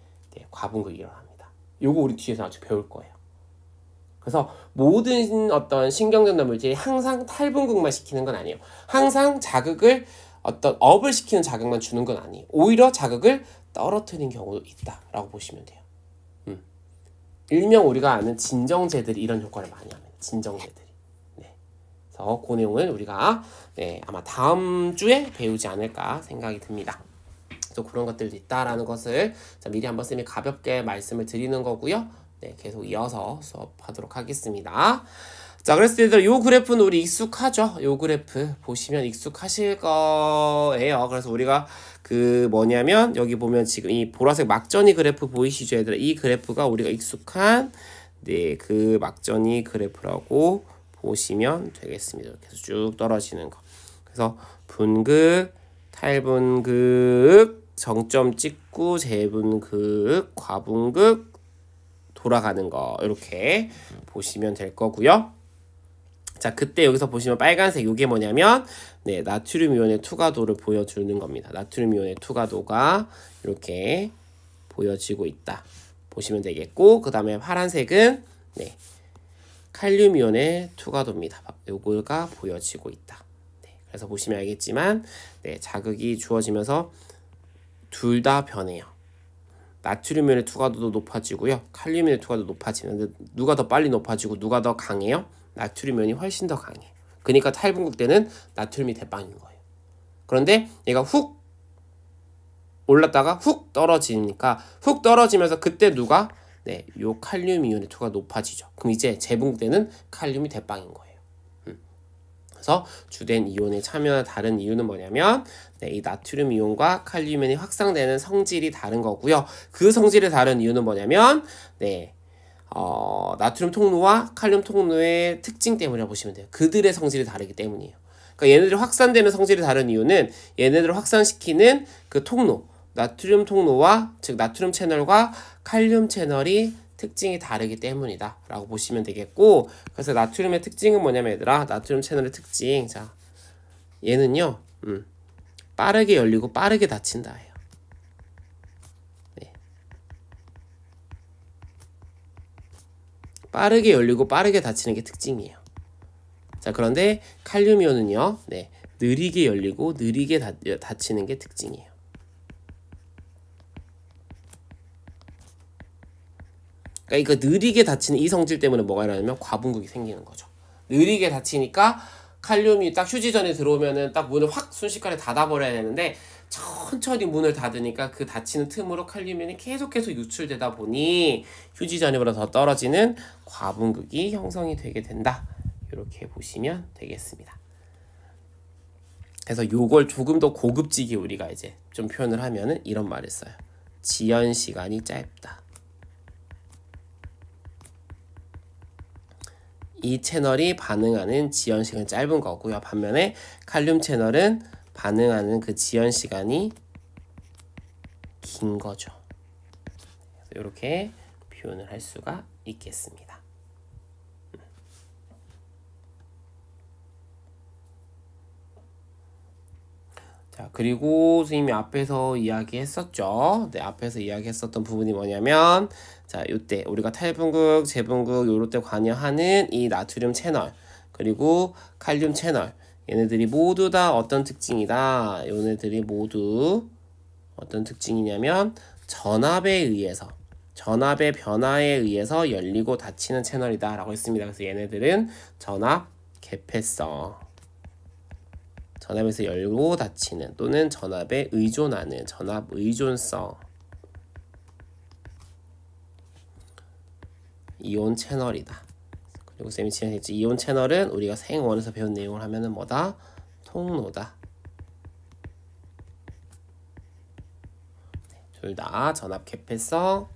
Speaker 1: 과분극이 일어납니다. 요거 우리 뒤에서 아주 배울 거예요. 그래서 모든 어떤 신경전달 물질이 항상 탈분극만 시키는 건 아니에요. 항상 자극을 업을 시키는 자극만 주는 건 아니에요. 오히려 자극을 떨어뜨리는 경우도 있다라고 보시면 돼요. 일명 우리가 아는 진정제들이 이런 효과를 많이 합니다. 진정제들이. 그래서 그 내용을 우리가 아마 다음 주에 배우지 않을까 생각이 듭니다. 또 그런 것들도 있다라는 것을 미리 한번 쌤이 가볍게 말씀을 드리는 거고요. 계속 이어서 수업하도록 하겠습니다. 자, 그래서 얘들아, 요 그래프는 우리 익숙하죠? 요 그래프 보시면 익숙하실 거예요. 그래서 우리가 뭐냐면 여기 보면 지금 이 보라색 막전이 그래프 보이시죠, 얘들아? 이 그래프가 우리가 익숙한 그 막전이 그래프라고 보시면 되겠습니다. 이렇게 해서 쭉 떨어지는 거. 그래서 분극, 탈분극, 정점 찍고 재분극, 과분극 돌아가는 거 이렇게 보시면 될 거고요. 자, 그때 여기서 보시면 빨간색 이게 뭐냐면 나트륨 이온의 투과도를 보여주는 겁니다. 나트륨 이온의 투과도가 이렇게 보여지고 있다 보시면 되겠고, 그 다음에 파란색은 칼륨 이온의 투과도입니다. 요거가 보여지고 있다. 그래서 보시면 알겠지만 자극이 주어지면서 둘 다 변해요. 나트륨 이온의 투과도도 높아지고요. 칼륨 이온의 투과도 높아지는데 누가 더 빨리 높아지고 누가 더 강해요? 나트륨 이온이 훨씬 더 강해요. 그러니까 탈분극 때는 나트륨이 대빵인 거예요. 그런데 얘가 훅 올랐다가 훅 떨어지니까 훅 떨어지면서 그때 누가 요 칼륨 이온의 투과가 높아지죠. 그럼 이제 재분극 때는 칼륨이 대빵인 거예요. 그래서 주된 이온에 참여한 다른 이유는 뭐냐면 이 나트륨 이온과 칼륨 이온이 확산되는 성질이 다른 거고요. 그 성질이 다른 이유는 뭐냐면 나트륨 통로와 칼륨 통로의 특징 때문이라고 보시면 돼요. 그들의 성질이 다르기 때문이에요. 그러니까 얘네들이 확산되는 성질이 다른 이유는 얘네들을 확산시키는 그 통로, 나트륨 통로와 즉 나트륨 채널과 칼륨 채널이 특징이 다르기 때문이다 라고 보시면 되겠고, 그래서 나트륨의 특징은 뭐냐면 얘들아, 나트륨 채널의 특징, 자 얘는요 빠르게 열리고 빠르게 닫힌다 예요. 네. 빠르게 열리고 빠르게 닫히는 게 특징이에요. 자, 그런데 칼륨이온은요, 네, 느리게 열리고 느리게 닫히는 게 특징이에요. 그러니까 느리게 닫히는 이 성질 때문에 뭐가 일어나냐면 과분극이 생기는 거죠. 느리게 닫히니까 칼륨이 딱 휴지전에 들어오면은 딱 문을 확 순식간에 닫아버려야 되는데, 천천히 문을 닫으니까 그 닫히는 틈으로 칼륨이 계속해서 유출되다 보니 휴지전이보다 더 떨어지는 과분극이 형성이 되게 된다. 이렇게 보시면 되겠습니다. 그래서 요걸 조금 더 고급지게 우리가 이제 좀 표현을 하면은 이런 말을 써요. 지연 시간이 짧다. 이 채널이 반응하는 지연 시간이 짧은 거고요. 반면에 칼륨 채널은 반응하는 그 지연 시간이 긴 거죠. 이렇게 표현을 할 수가 있겠습니다. 자, 그리고 선생님이 앞에서 이야기했었죠. 네, 앞에서 이야기했었던 부분이 뭐냐면, 자, 요때 우리가 탈분극, 재분극 요럴 때 관여하는 이 나트륨 채널, 그리고 칼륨 채널, 얘네들이 모두 다 어떤 특징이다. 얘네들이 모두 어떤 특징이냐면 전압에 의해서, 전압의 변화에 의해서 열리고 닫히는 채널이다 라고 했습니다. 그래서 얘네들은 전압 개폐성, 전압에서 열고 닫히는 또는 전압에 의존하는 전압 의존성 이온 채널이다. 그리고 쌤이 지난했지, 이온 채널은 우리가 생원에서 배운 내용을 하면은 뭐다? 통로다. 둘 다 전압 개폐성,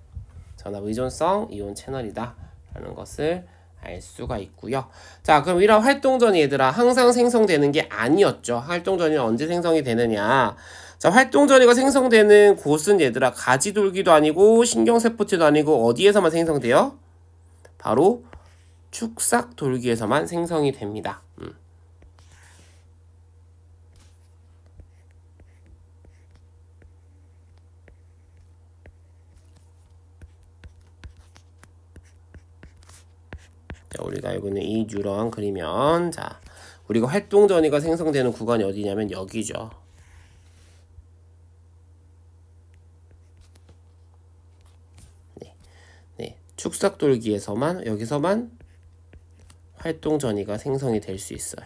Speaker 1: 전압 의존성, 이온 채널이다 라는 것을 알 수가 있고요. 자, 그럼 이런 활동전이 얘들아 항상 생성되는 게 아니었죠. 활동전이 언제 생성이 되느냐. 자, 활동전이가 생성되는 곳은 얘들아 가지돌기도 아니고 신경세포체도 아니고 어디에서만 생성돼요? 바로 축삭돌기에서만 생성이 됩니다. 자, 우리가 알고 있는 이 뉴런 그리면, 자, 우리가 활동전이가 생성되는 구간이 어디냐면 여기죠. 네, 축삭돌기에서만, 여기서만 활동전이가 생성이 될 수 있어요.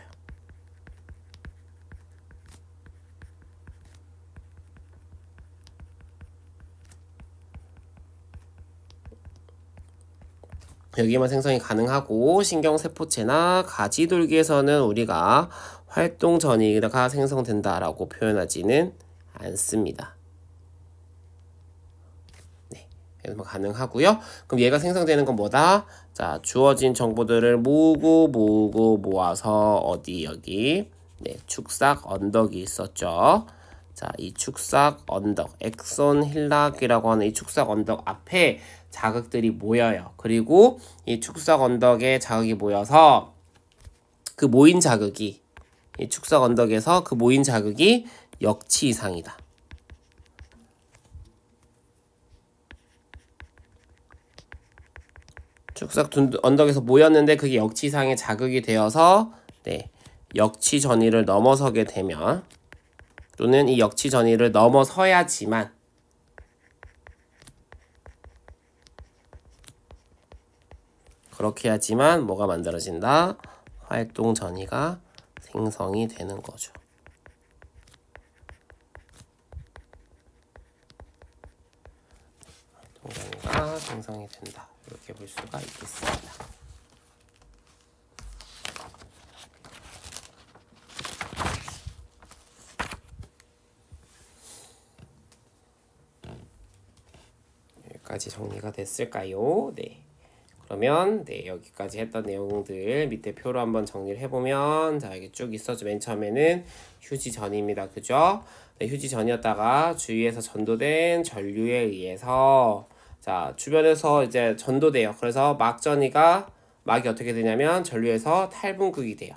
Speaker 1: 여기만 생성이 가능하고 신경세포체나 가지돌기에서는 우리가 활동전이가 생성된다라고 표현하지는 않습니다. 네, 그래서 가능하고요. 그럼 얘가 생성되는 건 뭐다? 자, 주어진 정보들을 모으고 모아서 어디 여기 네, 축삭 언덕이 있었죠. 자, 이 축삭 언덕, 엑손 힐락이라고 하는 이 축삭 언덕 앞에 자극들이 모여요. 그리고 이 축삭 언덕에 자극이 모여서 그 모인 자극이, 이 축삭 언덕에서 그 모인 자극이 역치 이상이다. 축삭 언덕에서 모였는데 그게 역치 이상의 자극이 되어서 네, 역치 전위를 넘어서게 되면, 또는 이 역치 전위를 넘어서야지만 그렇게 해야지만 뭐가 만들어진다? 활동 전이가 생성이 되는 거죠. 활동 전이가 생성이 된다. 이렇게 볼 수가 있겠습니다. 여기까지 정리가 됐을까요? 네. 그러면 네, 여기까지 했던 내용들 밑에 표로 한번 정리를 해보면 자, 여기 쭉 있어죠. 맨 처음에는 휴지 전입니다. 그죠? 네, 휴지 전이었다가 주위에서 전도된 전류에 의해서 자, 주변에서 이제 전도돼요. 그래서 막이 어떻게 되냐면 전류에서 탈분극이 돼요.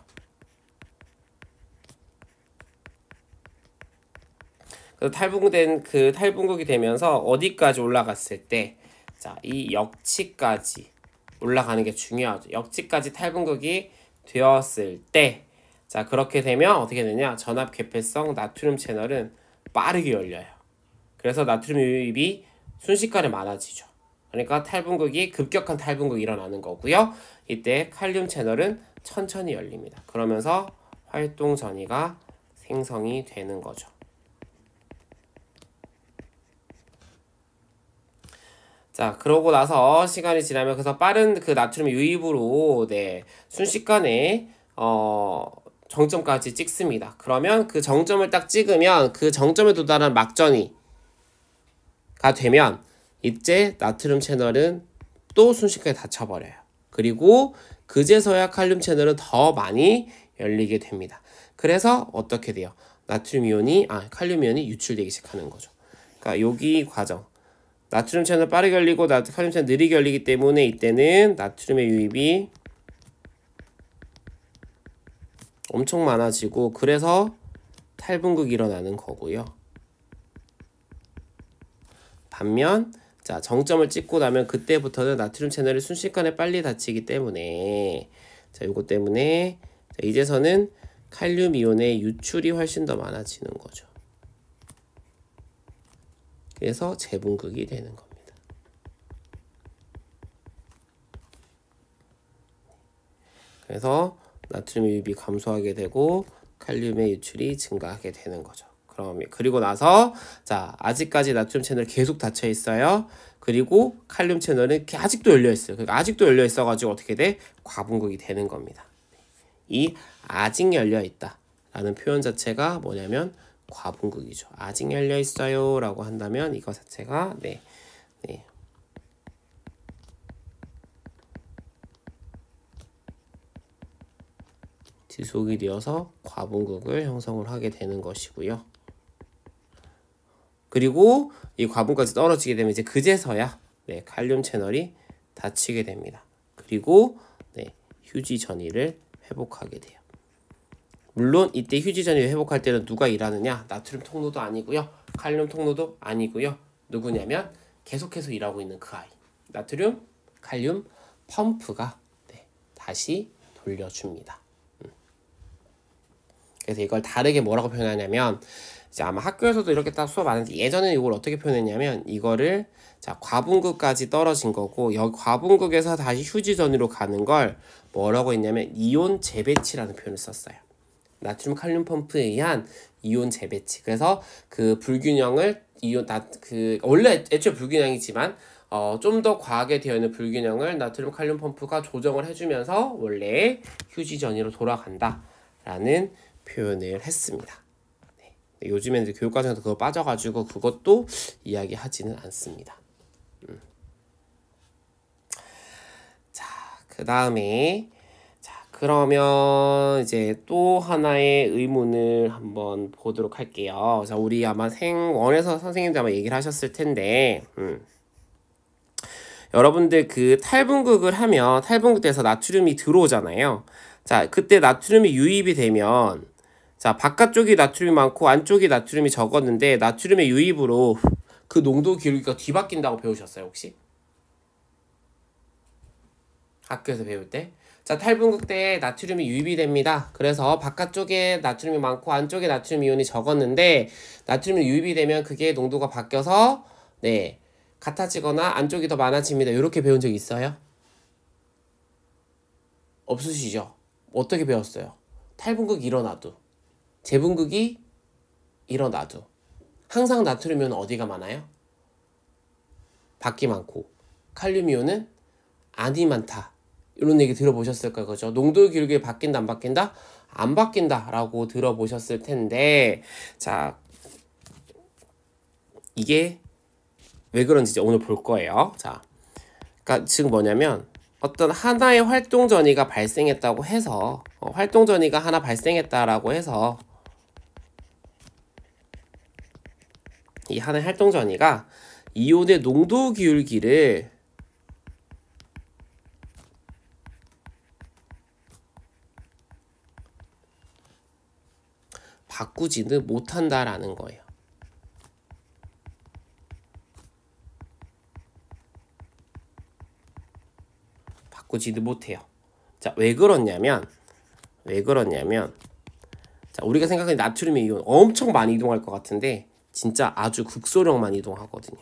Speaker 1: 그래서 탈분극이 되면서 어디까지 올라갔을 때 자, 이 역치까지 올라가는 게 중요하죠. 역치까지 탈분극이 되었을 때 자, 그렇게 되면 어떻게 되냐? 전압 개폐성 나트륨 채널은 빠르게 열려요. 그래서 나트륨 유입이 순식간에 많아지죠. 그러니까 급격한 탈분극이 일어나는 거고요. 이때 칼륨 채널은 천천히 열립니다. 그러면서 활동 전이가 생성이 되는 거죠. 자, 그러고 나서 시간이 지나면 그래서 빠른 그 나트륨 유입으로 네, 순식간에 정점까지 찍습니다. 그러면 그 정점을 딱 찍으면 그 정점에 도달한 막전이가 되면 이제 나트륨 채널은 또 순식간에 닫혀버려요. 그리고 그제서야 칼륨 채널은 더 많이 열리게 됩니다. 그래서 어떻게 돼요? 칼륨 이온이 유출되기 시작하는 거죠. 그러니까 여기 과정. 나트륨 채널 빠르게 열리고 칼륨 채널 느리게 열리기 때문에 이때는 나트륨의 유입이 엄청 많아지고 그래서 탈분극이 일어나는 거고요. 반면 자, 정점을 찍고 나면 그때부터는 나트륨 채널이 순식간에 빨리 닫히기 때문에 자, 요거 때문에 자, 이제서는 칼륨 이온의 유출이 훨씬 더 많아지는 거죠. 그래서 재분극이 되는 겁니다. 그래서 나트륨 유입이 감소하게 되고 칼륨의 유출이 증가하게 되는 거죠. 그리고 나서 자, 아직까지 나트륨 채널 계속 닫혀 있어요. 그리고 칼륨 채널은 아직도 열려 있어요. 그러니까 아직도 열려 있어 가지고 어떻게 돼? 과분극이 되는 겁니다. 이 아직 열려 있다 라는 표현 자체가 뭐냐면 과분극이죠. 아직 열려 있어요 라고 한다면 이거 자체가 네. 지속이 되어서 과분극을 형성을 하게 되는 것이고요. 그리고 이 과분까지 떨어지게 되면 이제 그제서야 네, 칼륨 채널이 닫히게 됩니다. 그리고 네, 휴지 전이를 회복하게 돼요. 물론 이때 휴지 전이를 회복할 때는 누가 일하느냐? 나트륨 통로도 아니고요. 칼륨 통로도 아니고요. 누구냐면 계속해서 일하고 있는 그 아이. 나트륨, 칼륨 펌프가 네, 다시 돌려줍니다. 그래서 이걸 다르게 뭐라고 표현하냐면 이제 아마 학교에서도 이렇게 딱 수업 안 했는데 예전에 이걸 어떻게 표현했냐면 이거를 자, 과분극까지 떨어진 거고 여기 과분극에서 다시 휴지 전이로 가는 걸 뭐라고 했냐면 이온 재배치라는 표현을 썼어요. 나트륨 칼륨 펌프에 의한 이온 재배치. 그래서 그 불균형을 원래 애초에 불균형이지만 좀 더 과하게 되어 있는 불균형을 나트륨 칼륨 펌프가 조정을 해주면서 원래 휴지 전이로 돌아간다라는 표현을 했습니다. 네. 요즘에는 이제 교육과정에서 그거 빠져가지고 그것도 이야기하지는 않습니다. 자, 그 다음에 그러면 이제 또 하나의 의문을 한번 보도록 할게요. 자, 우리 아마 생원에서 선생님들 아마 얘기를 하셨을 텐데, 여러분들 그 탈분극을 하면 탈분극돼서 나트륨이 들어오잖아요. 자, 그때 나트륨이 유입이 되면 자, 바깥쪽이 나트륨이 많고 안쪽이 나트륨이 적었는데 나트륨의 유입으로 그 농도 기울기가 뒤바뀐다고 배우셨어요, 혹시? 학교에서 배울 때? 자, 탈분극 때 나트륨이 유입이 됩니다. 그래서 바깥쪽에 나트륨이 많고 안쪽에 나트륨 이온이 적었는데 나트륨이 유입이 되면 그게 농도가 바뀌어서 네, 같아지거나 안쪽이 더 많아집니다. 이렇게 배운 적 있어요? 없으시죠? 어떻게 배웠어요? 탈분극이 일어나도 재분극이 일어나도 항상 나트륨 이온은 어디가 많아요? 밖이 많고 칼륨 이온은 안이 많다. 이런 얘기 들어보셨을까요? 그죠? 농도 기울기 바뀐다 안 바뀐다? 안 바뀐다 라고 들어보셨을 텐데 자, 이게 왜 그런지 이제 오늘 볼 거예요. 자, 그러니까 지금 뭐냐면 어떤 하나의 활동 전이가 발생했다고 해서 활동 전이가 하나 발생했다라고 해서 이 하나의 활동 전이가 이온의 농도 기울기를 바꾸지는 못한다라는 거예요. 바꾸지는 못해요. 자, 왜 그러냐면 자, 우리가 생각하는 나트륨의 이온 엄청 많이 이동할 것 같은데 진짜 아주 극소량만 이동하거든요.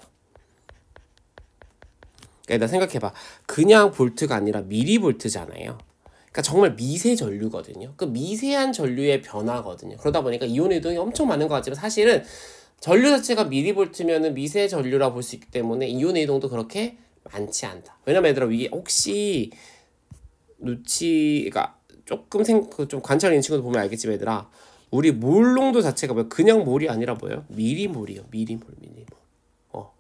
Speaker 1: 그러니까 생각해봐. 그냥 볼트가 아니라 미리볼트잖아요. 그러니까 정말 미세 전류거든요. 그 미세한 전류의 변화거든요. 그러다 보니까 이온 이동이 엄청 많은 것 같지만 사실은 전류 자체가 미리볼트면은 미세 전류라 볼 수 있기 때문에 이온 이동도 그렇게 많지 않다. 왜냐면 얘들아 이게 혹시 그러니까 조금 좀 관찰 있는 친구들 보면 알겠지만 얘들아 우리 몰 농도 자체가 뭐야? 그냥 몰이 아니라 뭐예요? 미리몰이요. 미리몰.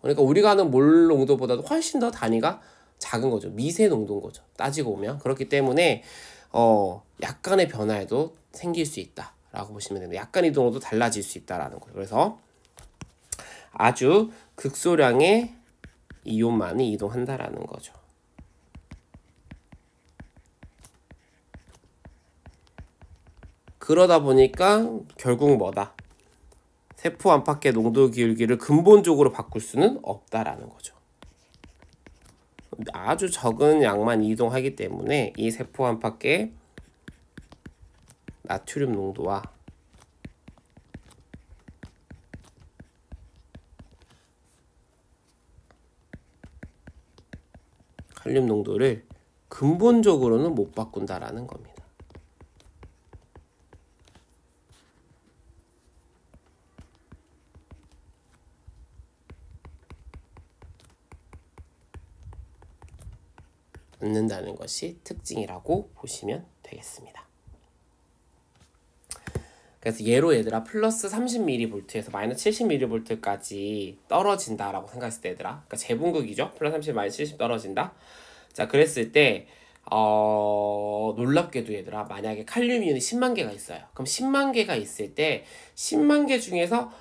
Speaker 1: 그러니까 우리가 하는 몰 농도보다도 훨씬 더 단위가 작은 거죠. 미세 농도인 거죠. 따지고 보면. 그렇기 때문에 약간의 변화에도 생길 수 있다라고 보시면 됩니다. 약간 이동으로도 달라질 수 있다라는 거예요. 그래서 아주 극소량의 이온만이 이동한다라는 거죠. 그러다 보니까 결국 뭐다? 세포 안팎의 농도 기울기를 근본적으로 바꿀 수는 없다라는 거죠. 아주 적은 양만 이동하기 때문에 이 세포 안팎의 나트륨 농도와 칼륨 농도를 근본적으로는 못 바꾼다라는 겁니다. 않는다는 것이 특징이라고 보시면 되겠습니다. 그래서 얘로 얘들아 플러스 30mV에서 마이너스 70mV까지 떨어진다라고 생각했을 때 얘들아 그러니까 재분극이죠. 플러스 30, 마이너스 70 떨어진다. 자 그랬을 때 놀랍게도 얘들아 만약에 칼륨 이온이 10만 개가 있어요. 그럼 10만 개가 있을 때 10만 개 중에서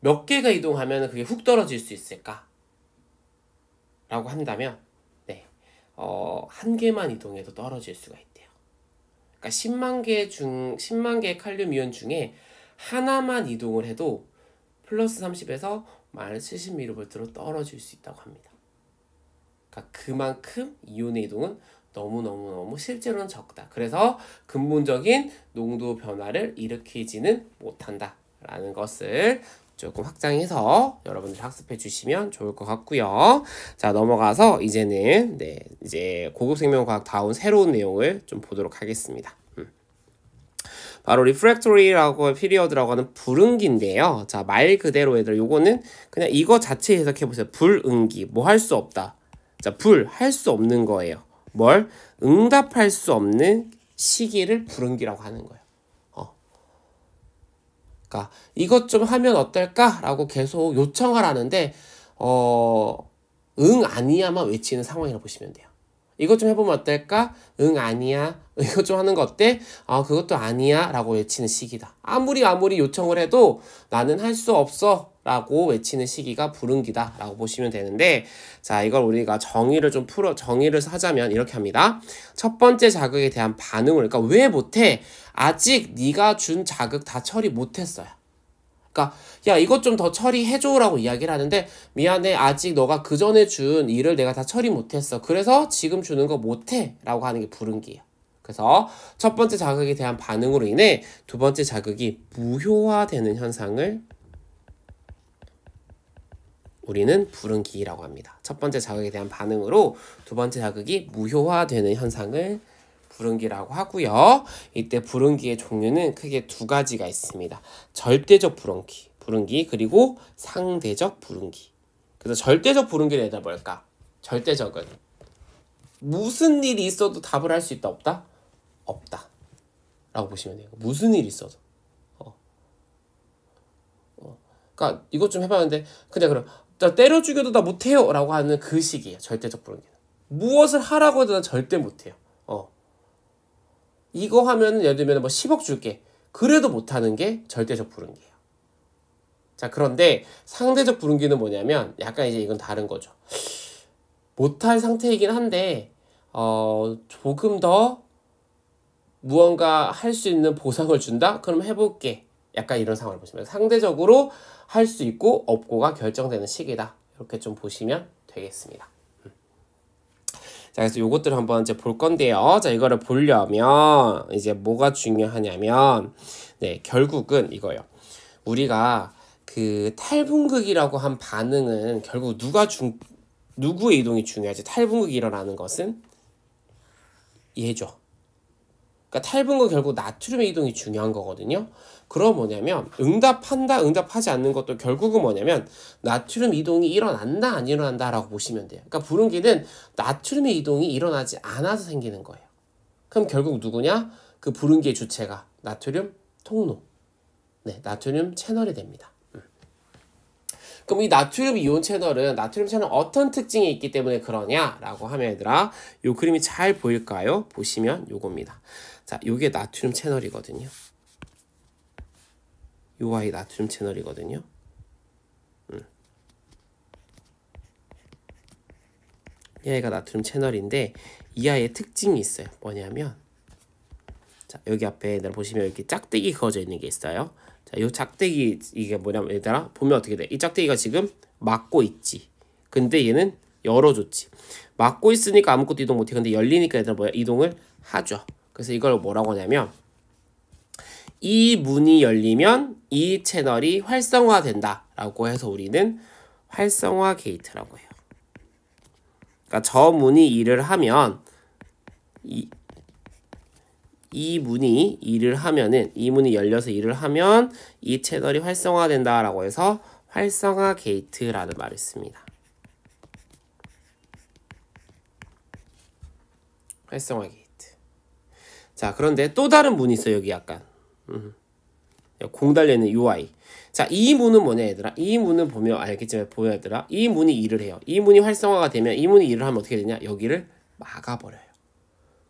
Speaker 1: 몇 개가 이동하면 그게 훅 떨어질 수 있을까? 라고 한다면 한 개만 이동해도 떨어질 수가 있대요. 그러니까 10만 개의 칼륨 이온 중에 하나만 이동을 해도 플러스 30에서 마이너스 70mV로 떨어질 수 있다고 합니다. 그러니까 그만큼 이온의 이동은 너무너무 실제로는 적다. 그래서 근본적인 농도 변화를 일으키지는 못한다라는 것을 조금 확장해서 여러분들 학습해 주시면 좋을 것 같고요. 자 넘어가서 이제는 이제 고급 생명과학 다운 새로운 내용을 좀 보도록 하겠습니다. 바로 refractory라고 피리어드라고 하는 불응기인데요. 자 말 그대로 얘들아 요거는 그냥 이거 자체 해석해 보세요. 불응기 뭐 할 수 없다. 자 불 할 수 없는 거예요. 뭘 응답할 수 없는 시기를 불응기라고 하는 거예요. 그러니까 이것 좀 하면 어떨까라고 계속 요청을 하는데 응 아니야만 외치는 상황이라고 보시면 돼요. 이것 좀 해보면 어떨까? 응 아니야. 이것 좀 하는 거 어때? 그것도 아니야 라고 외치는 시기다. 아무리 요청을 해도 나는 할 수 없어 라고 외치는 시기가 불응기다 라고 보시면 되는데 자 이걸 우리가 정의를 하자면 이렇게 합니다. 첫 번째 자극에 대한 반응을 그러니까 왜 못해? 아직 네가 준 자극 다 처리 못했어요. 그러니까 야 이것 좀 더 처리해줘 라고 이야기를 하는데 미안해 아직 너가 그 전에 준 일을 내가 다 처리 못했어. 그래서 지금 주는 거 못해 라고 하는 게 불응기예요. 그래서 첫 번째 자극에 대한 반응으로 인해 두 번째 자극이 무효화되는 현상을 우리는 불응기라고 합니다. 첫 번째 자극에 대한 반응으로 두 번째 자극이 무효화되는 현상을 불응기라고 하고요. 이때 불응기의 종류는 크게 두 가지가 있습니다. 절대적 불응기 그리고 상대적 불응기. 그래서 절대적 불응기를 얘들아 뭘까? 절대적은 무슨 일이 있어도 답을 할 수 있다 없다? 없다 라고 보시면 돼요. 무슨 일이 있어도 그러니까 이것 좀 해봤는데 그냥 그럼 나 때려 죽여도 나 못해요 라고 하는 그 시기예요. 절대적 불응기는 무엇을 하라고 해도 난 절대 못해요. 이거 하면 예를 들면 뭐 10억 줄게. 그래도 못하는 게 절대적 불응기예요. 자, 그런데 상대적 불응기는 뭐냐면 약간 이제 이건 다른 거죠. 못할 상태이긴 한데 조금 더 무언가 할 수 있는 보상을 준다? 그럼 해볼게. 약간 이런 상황을 보시면 상대적으로 할 수 있고 없고가 결정되는 시기다. 이렇게 좀 보시면 되겠습니다. 자, 그래서 요것들을 한번 이제 볼 건데요. 자, 이거를 보려면 이제 뭐가 중요하냐면, 네, 결국은 이거예요. 우리가 그 탈분극이라고 한 반응은 결국 누구의 이동이 중요하지? 탈분극이 일어나는 것은 얘죠. 그러니까 탈분극 결국 나트륨의 이동이 중요한 거거든요. 그럼 뭐냐면 응답한다, 응답하지 않는 것도 결국은 뭐냐면 나트륨 이동이 일어난다, 안 일어난다 라고 보시면 돼요. 그러니까 불응기는 나트륨의 이동이 일어나지 않아서 생기는 거예요. 그럼 결국 누구냐? 그 불응기의 주체가 나트륨 통로, 네, 나트륨 채널이 됩니다. 그럼 이 나트륨 이온 채널은 나트륨 채널 어떤 특징이 있기 때문에 그러냐라고 하면 얘들아, 요 그림이 잘 보일까요? 보시면 요겁니다. 자, 요게 나트륨 채널이거든요. 요 아이 나트륨 채널이거든요. 이 아이가 나트륨 채널인데 이 아이의 특징이 있어요. 뭐냐면 자, 여기 앞에 얘들아 보시면 이렇게 짝대기 그어져 있는 게 있어요. 자, 요 짝대기 이게 뭐냐면 얘들아 보면 어떻게 돼? 이 짝대기가 지금 막고 있지. 근데 얘는 열어줬지. 막고 있으니까 아무것도 이동 못해. 근데 열리니까 얘들아 뭐야? 이동을 하죠. 그래서 이걸 뭐라고 하냐면 이 문이 열리면 이 채널이 활성화된다 라고 해서 우리는 활성화 게이트라고 해요. 그러니까 저 문이 일을 하면 이 문이 일을 하면은 이 문이 열려서 일을 하면 이 채널이 활성화된다 라고 해서 활성화 게이트라는 말을 씁니다. 활성화 게이트. 자, 그런데 또 다른 문이 있어요. 여기 약간 공 달려있는 요 아이. 자, 이 문은 뭐냐 얘들아? 이 문은 보면 알겠지만 보여 얘들아? 이 문이 일을 해요. 이 문이 활성화가 되면 이 문이 일을 하면 어떻게 되냐? 여기를 막아버려요.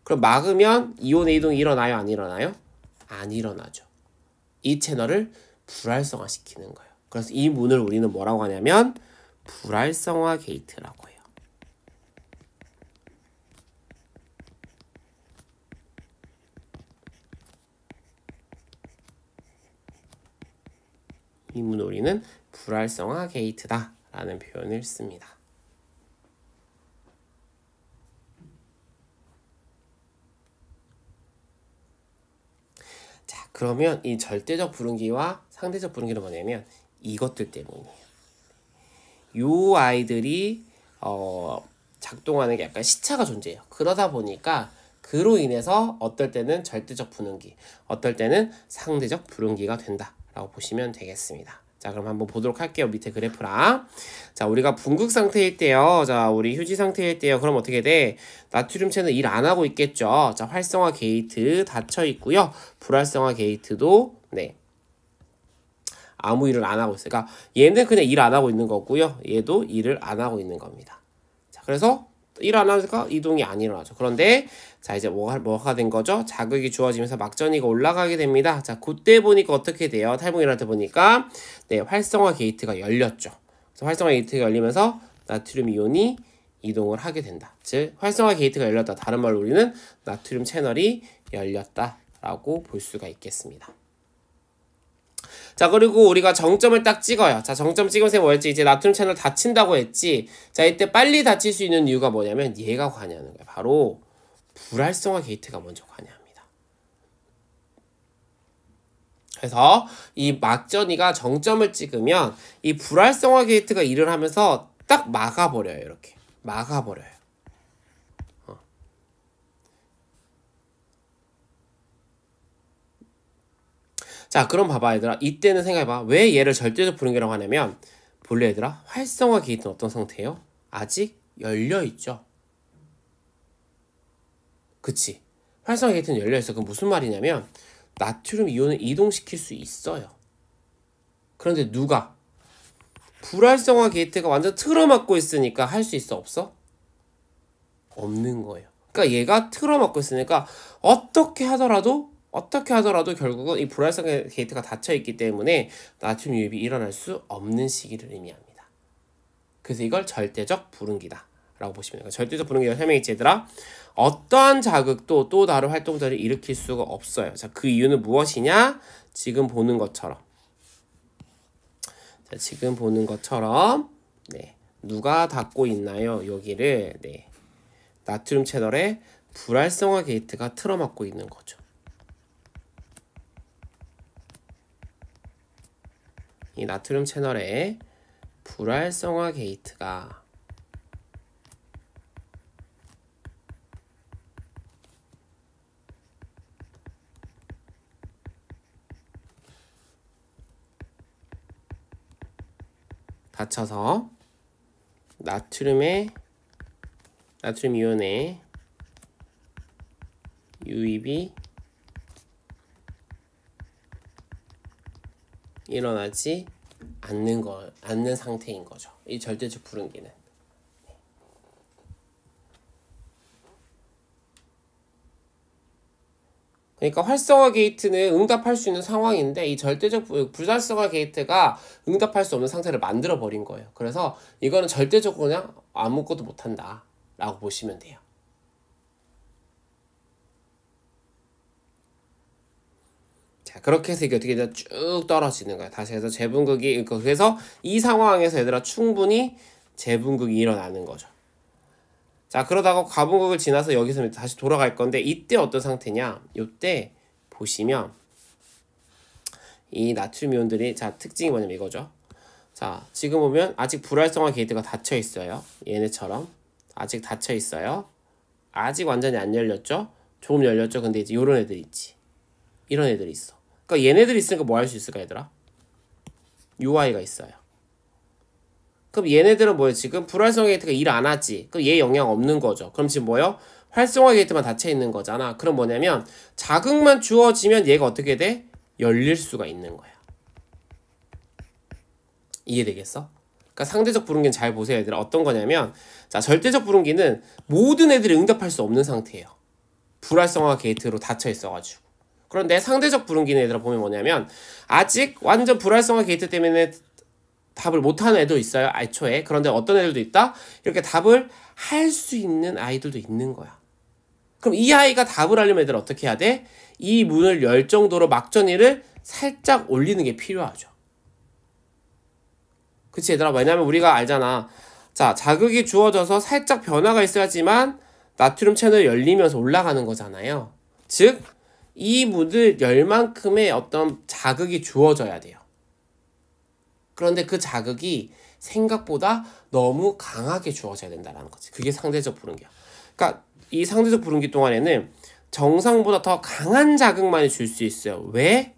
Speaker 1: 그럼 막으면 이온의 이동이 일어나요? 안 일어나요? 안 일어나죠. 이 채널을 불활성화 시키는 거예요. 그래서 이 문을 우리는 뭐라고 하냐면 불활성화 게이트라고 해요. 이 문을 우리는 불활성화 게이트다 라는 표현을 씁니다. 자, 그러면 이 절대적 불응기와 상대적 불응기는 뭐냐면 이것들 때문이에요. 요 아이들이 작동하는 게 약간 시차가 존재해요. 그러다 보니까 그로 인해서 어떨 때는 절대적 불응기, 어떨 때는 상대적 불응기가 된다 라고 보시면 되겠습니다. 자, 그럼 한번 보도록 할게요. 밑에 그래프랑. 자, 우리가 분극 상태일 때요. 자, 우리 휴지 상태일 때요. 그럼 어떻게 돼? 나트륨 채널 일 안 하고 있겠죠. 자, 활성화 게이트 닫혀 있고요. 불활성화 게이트도 네, 아무 일을 안 하고 있어요. 그러니까 얘는 그냥 일 안 하고 있는 거고요. 얘도 일을 안 하고 있는 겁니다. 자, 그래서 일 안 하니까 이동이 안 일어나죠. 그런데 자, 이제 뭐가 된 거죠? 자극이 주어지면서 막전이가 올라가게 됩니다. 자, 그때 보니까 어떻게 돼요? 탈분이 일어날 때 보니까 네, 활성화 게이트가 열렸죠. 그래서 활성화 게이트가 열리면서 나트륨 이온이 이동을 하게 된다. 즉 활성화 게이트가 열렸다. 다른 말로 우리는 나트륨 채널이 열렸다라고 볼 수가 있겠습니다. 자, 그리고 우리가 정점을 딱 찍어요. 자, 정점 찍으면서 뭐였지? 이제 나트륨 채널 닫힌다고 했지. 자, 이때 빨리 닫힐 수 있는 이유가 뭐냐면 얘가 관여하는 거예요. 바로 불활성화 게이트가 먼저 관여합니다. 그래서 이 막전이가 정점을 찍으면 이 불활성화 게이트가 일을 하면서 딱 막아버려요. 이렇게 막아버려요. 자, 그럼 봐봐 얘들아. 이때는 생각해봐. 왜 얘를 절대적 불응기라고 하냐면 본래 얘들아 활성화 게이트는 어떤 상태예요? 아직 열려있죠. 그치? 활성화 게이트는 열려있어. 그럼 무슨 말이냐면 나트륨 이온을 이동시킬 수 있어요. 그런데 누가? 불활성화 게이트가 완전 틀어막고 있으니까 할 수 있어? 없어? 없는 거예요. 그러니까 얘가 틀어막고 있으니까 어떻게 하더라도 결국은 이 불활성 게이트가 닫혀 있기 때문에 나트륨 유입이 일어날 수 없는 시기를 의미합니다. 그래서 이걸 절대적 불응기다 라고 보시면 돼요. 절대적 불응기가 설명했지 얘들아. 어떠한 자극도 또 다른 활동들을 일으킬 수가 없어요. 자, 그 이유는 무엇이냐? 지금 보는 것처럼. 자, 지금 보는 것처럼 네, 누가 닫고 있나요? 여기를 네, 나트륨 채널에 불활성화 게이트가 틀어막고 있는 거죠. 이 나트륨 채널에 불활성화 게이트가 닫혀서 나트륨 이온의 유입이 일어나지 않는 상태인 거죠. 이 절대적 불응기는. 그러니까 활성화 게이트는 응답할 수 있는 상황인데 이 절대적 불활성화 게이트가 응답할 수 없는 상태를 만들어 버린 거예요. 그래서 이거는 절대적으로 그냥 아무것도 못한다 라고 보시면 돼요. 자, 그렇게 해서 이게 어떻게 쭉 떨어지는 거야. 다시 해서 재분극이, 그래서 이 상황에서 얘들아 충분히 재분극이 일어나는 거죠. 자, 그러다가 과분극을 지나서 여기서 다시 돌아갈 건데 이때 어떤 상태냐? 이때 보시면 이 나트륨 이온들이, 자, 특징이 뭐냐면 이거죠. 자, 지금 보면 아직 불활성화 게이트가 닫혀 있어요. 얘네처럼 아직 닫혀 있어요. 아직 완전히 안 열렸죠? 조금 열렸죠? 근데 이제 요런 애들 있지. 이런 애들이 있어. 그러니까 얘네들이 있으니까 뭐 할 수 있을까 얘들아? UI가 있어요. 그럼 얘네들은 뭐예요? 지금 불활성화 게이트가 일 안 하지. 그럼 얘 영향 없는 거죠. 그럼 지금 뭐예요? 활성화 게이트만 닫혀 있는 거잖아. 그럼 뭐냐면 자극만 주어지면 얘가 어떻게 돼? 열릴 수가 있는 거야. 이해되겠어? 그러니까 상대적 불응기는 잘 보세요 얘들아. 어떤 거냐면, 자, 절대적 불응기는 모든 애들이 응답할 수 없는 상태예요. 불활성화 게이트로 닫혀 있어가지고. 그런데 상대적 불응기는 얘들아 보면 뭐냐면 아직 완전 불활성화 게이트 때문에 답을 못하는 애도 있어요. 애초에. 그런데 어떤 애들도 있다? 이렇게 답을 할 수 있는 아이들도 있는 거야. 그럼 이 아이가 답을 하려면 애들 어떻게 해야 돼? 이 문을 열 정도로 막전이를 살짝 올리는 게 필요하죠. 그치 얘들아? 왜냐면 우리가 알잖아. 자, 자극이 주어져서 살짝 변화가 있어야지만 나트륨 채널이 열리면서 올라가는 거잖아요. 즉, 이 문을 열 만큼의 어떤 자극이 주어져야 돼요. 그런데 그 자극이 생각보다 너무 강하게 주어져야 된다는 거지. 그게 상대적 불응기야. 그러니까 이 상대적 불응기 동안에는 정상보다 더 강한 자극만이 줄 수 있어요. 왜?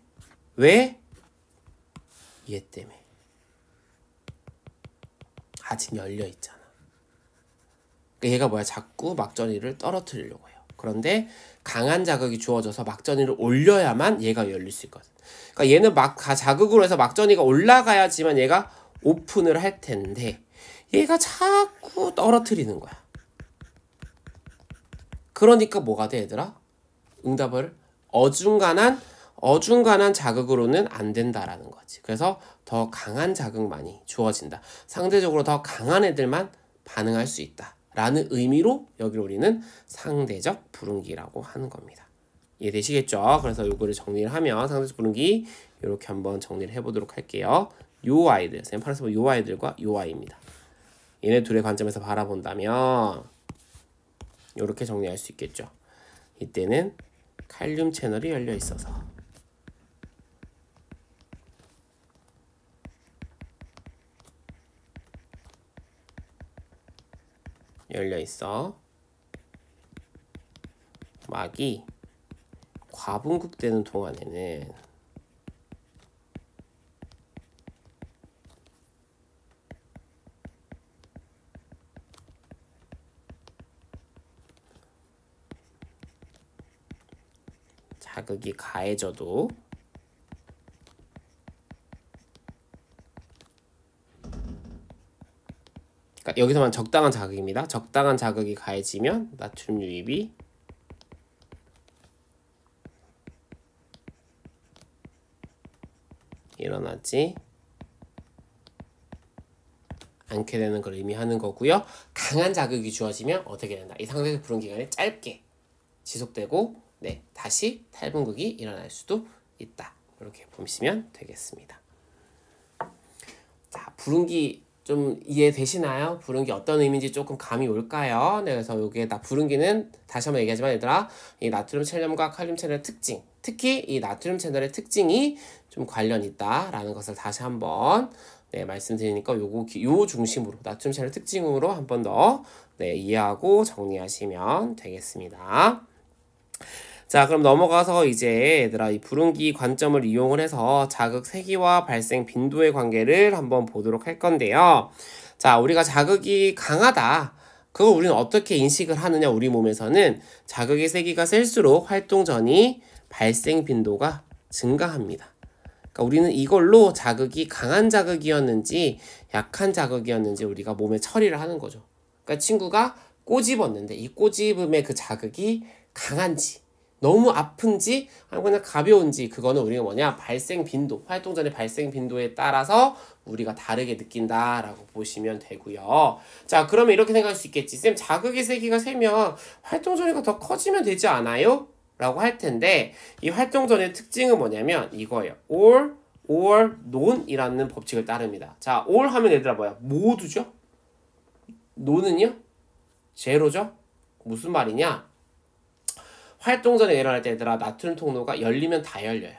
Speaker 1: 얘 때문에. 아직 열려 있잖아. 그러니까 얘가 뭐야? 자꾸 막전이를 떨어뜨리려고 해요. 그런데 강한 자극이 주어져서 막전이를 올려야만 얘가 열릴 수 있거든. 그러니까 얘는 자극으로 해서 막전이가 올라가야지만 얘가 오픈을 할 텐데 얘가 자꾸 떨어뜨리는 거야. 그러니까 뭐가 돼 얘들아? 응답을 어중간한 자극으로는 안 된다라는 거지. 그래서 더 강한 자극만이 주어진다. 상대적으로 더 강한 애들만 반응할 수 있다 라는 의미로 여기를 우리는 상대적 불응기라고 하는 겁니다. 이해되시겠죠? 그래서 요거를 정리를 하면 상대적 불응기 이렇게 한번 정리를 해보도록 할게요. 요 아이들, 선생님 팔아서 보면 요 아이들과 요 아이입니다. 얘네 둘의 관점에서 바라본다면 이렇게 정리할 수 있겠죠. 이때는 칼륨 채널이 열려 있어서 열려 있어. 막이 과분극되는 동안에는 자극이 가해져도 그러니까 여기서만 적당한 자극입니다. 적당한 자극이 가해지면 나트륨 유입이 일어나지 않게 되는 걸 의미하는 거고요. 강한 자극이 주어지면 어떻게 된다? 이 상대적 불응 기간이 짧게 지속되고 네, 다시 탈분극이 일어날 수도 있다. 이렇게 보시면 되겠습니다. 자, 불응기 좀 이해되시나요? 불응기 어떤 의미인지 조금 감이 올까요? 네, 그래서 여기에다 불응기는 다시 한번 얘기하지만 얘들아, 이 나트륨 챌륨과 칼륨 채널의 특징, 특히 이 나트륨 채널의 특징이 좀 관련 있다라는 것을 다시 한번 네, 말씀드리니까 요 중심으로 나트륨 채널 특징으로 한 번 더 네, 이해하고 정리하시면 되겠습니다. 자, 그럼 넘어가서 이제 얘들아 이 불응기 관점을 이용을 해서 자극 세기와 발생 빈도의 관계를 한번 보도록 할 건데요. 자, 우리가 자극이 강하다. 그걸 우리는 어떻게 인식을 하느냐, 우리 몸에서는 자극의 세기가 셀수록 활동 전이 발생 빈도가 증가합니다. 그러니까 우리는 이걸로 자극이 강한 자극이었는지 약한 자극이었는지 우리가 몸에 처리를 하는 거죠. 그러니까 친구가 꼬집었는데 이 꼬집음의 그 자극이 강한지 너무 아픈지 아니면 그냥 가벼운지 그거는 우리가 뭐냐 발생 빈도, 활동 전의 발생 빈도에 따라서 우리가 다르게 느낀다라고 보시면 되고요. 자, 그러면 이렇게 생각할 수 있겠지. 쌤, 자극의 세기가 세면 활동 전이가 더 커지면 되지 않아요? 라고 할 텐데 이 활동 전의 특징은 뭐냐면 이거예요. all, or, non이라는 법칙을 따릅니다. 자, all 하면 얘들아 뭐야? 모두죠? non은요? 제로죠? 무슨 말이냐? 활동 전에 일어날 때 얘들아 나트륨 통로가 열리면 다 열려요.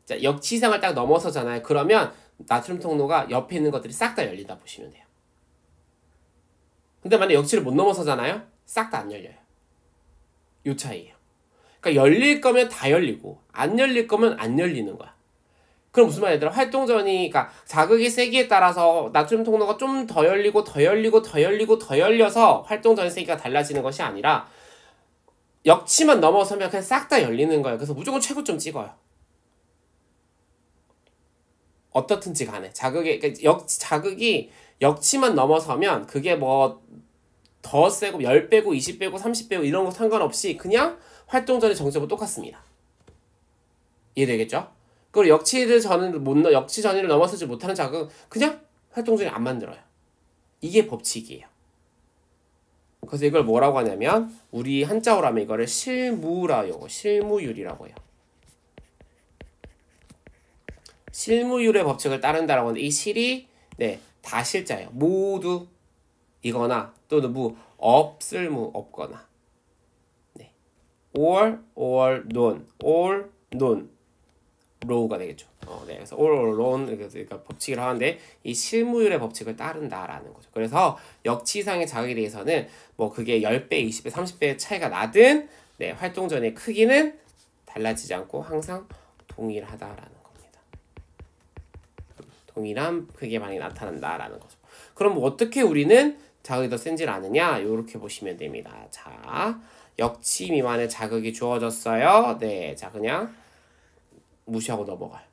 Speaker 1: 자, 역치상을 딱 넘어서잖아요. 그러면 나트륨 통로가 옆에 있는 것들이 싹 다 열린다 보시면 돼요. 근데 만약 역치를 못 넘어서잖아요. 싹 다 안 열려요. 요 차이예요. 그러니까 열릴 거면 다 열리고 안 열릴 거면 안 열리는 거야. 그럼 무슨 말이야? 활동 전이 그러니까 자극의 세기에 따라서 나트륨 통로가 좀 더 열리고 더 열리고 더 열리고 더 열려서 활동 전의 세기가 달라지는 것이 아니라 역치만 넘어서면 그냥 싹 다 열리는 거예요. 그래서 무조건 최고점 찍어요. 어떻든지 간에 자극이 역치만 넘어서면 그게 뭐 더 세고 10배고 20배고 30배고 이런 거 상관없이 그냥 활동 전의 정점은 똑같습니다. 이해되겠죠? 그리고 역치 전이를 넘어서지 못하는 자극은 그냥 활동 전이 안 만들어요. 이게 법칙이에요. 그래서 이걸 뭐라고 하냐면 우리 한자어로 하면 이거를 실무율이라고 해요. 실무율의 법칙을 따른다라고 하는데 이 실이 네, 다 실자예요. 모두 이거나 또는 없을무 없거나 네. or none all none row가 되겠죠. 네, 그래서 all or none 그러니까 법칙을 하는데 이 실무율의 법칙을 따른다라는 거죠. 그래서 역치상의 자극에 대해서는 뭐 그게 10배, 20배, 30배 차이가 나든 네, 활동 전의 크기는 달라지지 않고 항상 동일하다라는 겁니다. 동일한 크기만이 나타난다라는 거죠. 그럼 뭐 어떻게 우리는 자극이 더 센지를 아느냐? 이렇게 보시면 됩니다. 자, 역치 미만의 자극이 주어졌어요. 네, 자 그냥 무시하고 넘어가요.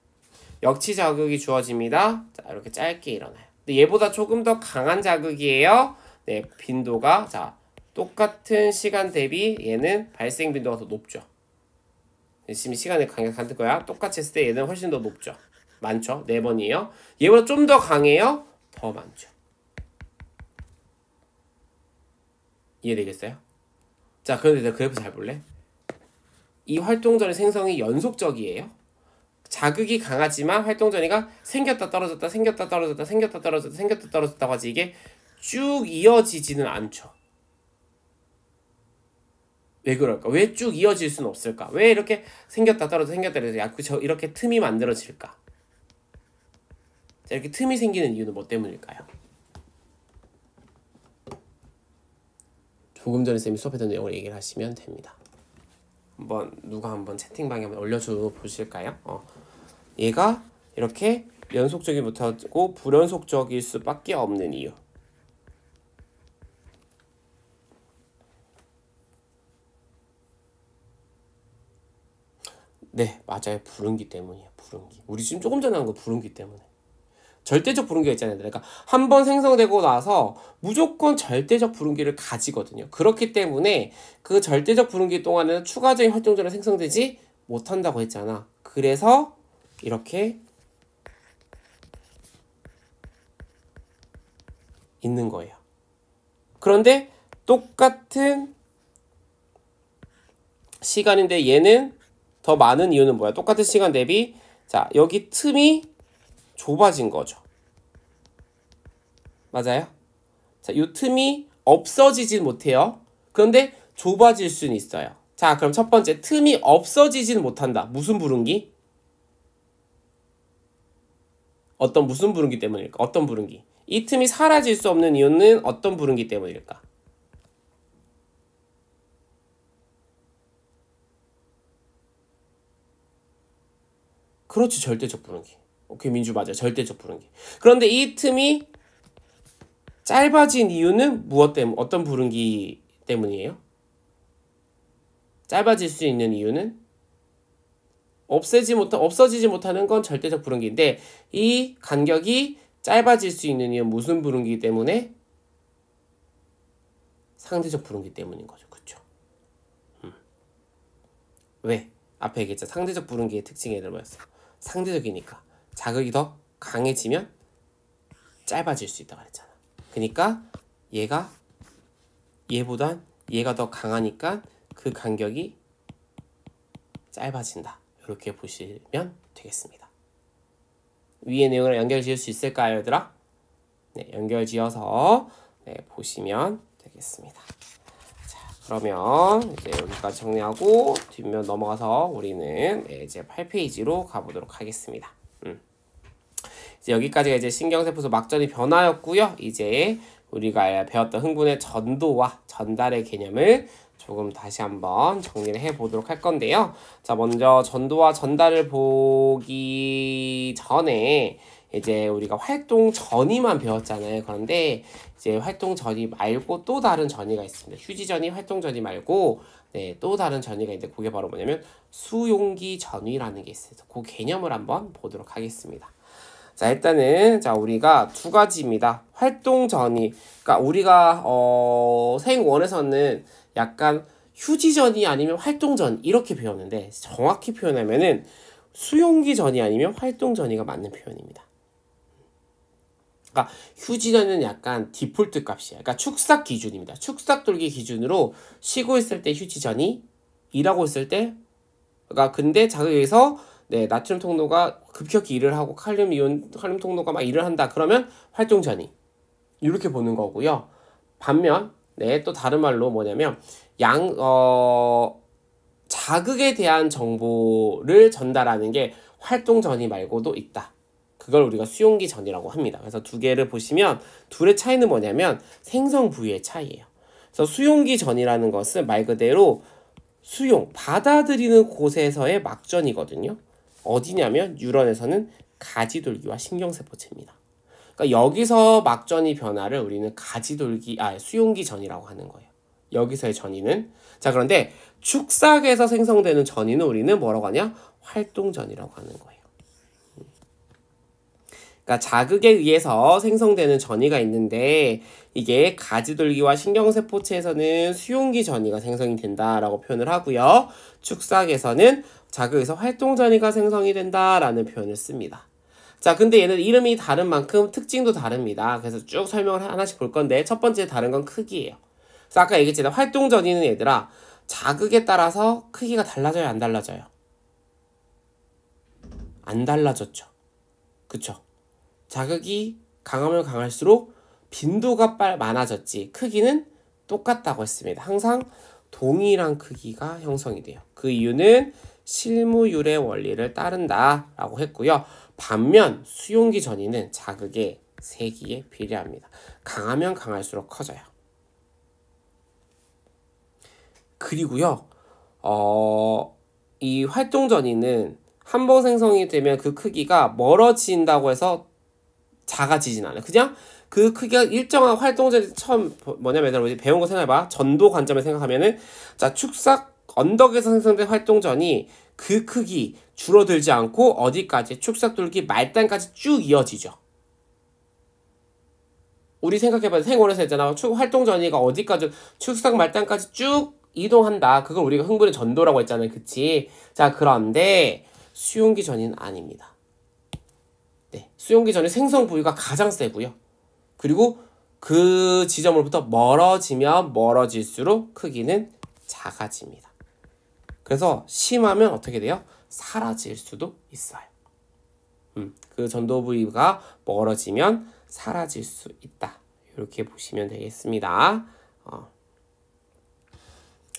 Speaker 1: 역치 자극이 주어집니다. 자, 이렇게 짧게 일어나요. 근데 얘보다 조금 더 강한 자극이에요. 네, 빈도가 자 똑같은 시간 대비 얘는 발생 빈도가 더 높죠. 지금 시간이 같은 거야. 똑같이 했을 때 얘는 훨씬 더 높죠. 많죠. 4번이에요. 얘보다 좀 더 강해요. 더 많죠. 이해되겠어요? 자, 그런데 내가 그래프 잘 볼래? 이 활동 전의 생성이 연속적이에요. 자극이 강하지만 활동 전이가 생겼다 떨어졌다 생겼다 떨어졌다 생겼다 떨어졌다 생겼다 떨어졌다고 하지 이게 쭉 이어지지는 않죠. 왜 그럴까? 왜 쭉 이어질 수는 없을까? 왜 이렇게 생겼다 떨어졌다 생겼다 떨어졌다 이렇게 틈이 만들어질까? 자, 이렇게 틈이 생기는 이유는 뭐 때문일까요? 조금 전에 쌤이 수업했던 내용을 얘기를 하시면 됩니다. 누가 한번 채팅방에 한번 올려줘 보실까요? 얘가 이렇게 연속적이 못하고 불연속적일 수밖에 없는 이유. 네, 맞아요. 불응기 때문이에요. 불응기. 우리 지금 조금 전에 한 거 불응기 때문에. 절대적 부름기가 있잖아요. 그러니까 한 번 생성되고 나서 무조건 절대적 부름기를 가지거든요. 그렇기 때문에 그 절대적 부름기 동안에는 추가적인 활동전이 생성되지 못한다고 했잖아. 그래서 이렇게 있는 거예요. 그런데 똑같은 시간인데 얘는 더 많은 이유는 뭐야? 똑같은 시간 대비 자 여기 틈이 좁아진 거죠. 맞아요? 자, 이 틈이 없어지진 못해요. 그런데 좁아질 수는 있어요. 자, 그럼 첫 번째 틈이 없어지진 못한다. 무슨 부름기? 무슨 부름기 때문일까? 어떤 부름기? 이 틈이 사라질 수 없는 이유는 어떤 부름기 때문일까? 그렇지, 절대적 부름기. 오케이, 민주 맞아. 절대적 부름기. 그런데 이 틈이 짧아진 이유는 무엇 때문에, 어떤 부름기 때문이에요? 짧아질 수 있는 이유는 없어지지 못하는 건 절대적 부름기인데 이 간격이 짧아질 수 있는 이유는 무슨 부름기 때문에? 상대적 부름기 때문인 거죠. 그쵸? 왜? 앞에 얘기했죠. 상대적 부름기의 특징이 뭐였어? 상대적이니까 자극이 더 강해지면 짧아질 수 있다고 그랬잖아. 그러니까 얘보단 얘가 더 강하니까 그 간격이 짧아진다. 이렇게 보시면 되겠습니다. 위의 내용을 연결 지을 수 있을까요, 얘들아? 네, 연결 지어서 네, 보시면 되겠습니다. 자, 그러면 이제 여기까지 정리하고 뒷면 넘어가서 우리는 이제 8페이지로 가보도록 하겠습니다. 이제 여기까지가 이제 신경세포소 막전이 변화였고요. 이제 우리가 배웠던 흥분의 전도와 전달의 개념을 조금 다시 한번 정리를 해보도록 할 건데요. 자, 먼저 전도와 전달을 보기 전에 이제 우리가 활동 전이만 배웠잖아요. 그런데 이제 활동 전이 말고 또 다른 전이가 있습니다. 휴지 전이, 활동 전이 말고 네, 또 다른 전이가 있는데 그게 바로 뭐냐면 수용기 전이라는 게 있어요. 그 개념을 한번 보도록 하겠습니다. 자, 일단은 자 우리가 두 가지입니다. 활동 전이, 그러니까 우리가 생원에서는 약간 휴지 전이 아니면 활동 전 이렇게 배웠는데 정확히 표현하면은 수용기 전이 아니면 활동 전이가 맞는 표현입니다. 그러니까 휴지 전은 약간 디폴트 값이야. 그러니까 축삭 기준입니다. 축삭 돌기 기준으로 쉬고 있을 때 휴지 전이, 일하고 있을 때, 그러니까 근데 자극에서 네, 나트륨 통로가 급격히 일을 하고 칼륨 통로가 막 일을 한다. 그러면 활동 전이 이렇게 보는 거고요. 반면 네, 또 다른 말로 뭐냐면 자극에 대한 정보를 전달하는 게 활동 전이 말고도 있다. 그걸 우리가 수용기 전이라고 합니다. 그래서 두 개를 보시면 둘의 차이는 뭐냐면 생성 부위의 차이예요. 그래서 수용기 전이라는 것은 말 그대로 받아들이는 곳에서의 막전이거든요. 어디냐면 뉴런에서는 가지돌기와 신경세포체입니다. 그러니까 여기서 막전이 변화를 우리는 수용기 전이라고 하는 거예요. 여기서의 전이는. 자, 그런데 축삭에서 생성되는 전이는 우리는 뭐라고 하냐? 활동전이라고 하는 거예요. 그러니까 자극에 의해서 생성되는 전이가 있는데 이게 가지돌기와 신경세포체에서는 수용기 전이가 생성이 된다라고 표현을 하고요. 축삭에서는 자극에서 활동 전이가 생성이 된다라는 표현을 씁니다. 자, 근데 얘는 이름이 다른 만큼 특징도 다릅니다. 그래서 쭉 설명을 하나씩 볼 건데 첫 번째 다른 건 크기예요. 그래서 아까 얘기했잖아요. 활동 전이는 얘들아 자극에 따라서 크기가 달라져요, 안 달라져요? 안 달라졌죠. 그쵸? 자극이 강하면 강할수록 빈도가 많아졌지 크기는 똑같다고 했습니다. 항상 동일한 크기가 형성이 돼요. 그 이유는 실무율의 원리를 따른다라고 했고요. 반면 수용기 전이는 자극의 세기에 비례합니다. 강하면 강할수록 커져요. 그리고요, 이 활동 전이는 한 번 생성이 되면 그 크기가 멀어진다고 해서 작아지진 않아요. 그냥 그 크기가 일정한 활동전이 처음 뭐냐면 우리 배운 거 생각해봐. 전도 관점에 생각하면은 자 축삭 언덕에서 생성된 활동전이 그 크기 줄어들지 않고 어디까지 축삭 돌기 말단까지 쭉 이어지죠. 우리 생각해봐도 생원에서 했잖아. 활동 전이가 어디까지 축삭 말단까지 쭉 이동한다. 그걸 우리가 흥분의 전도라고 했잖아요. 그치? 자, 그런데 수용기 전이는 아닙니다. 네, 수용기 전이 생성 부위가 가장 세고요. 그리고 그 지점으로부터 멀어지면 멀어질수록 크기는 작아집니다. 그래서 심하면 어떻게 돼요? 사라질 수도 있어요. 그 전도 부위가 멀어지면 사라질 수 있다. 이렇게 보시면 되겠습니다. 그러니까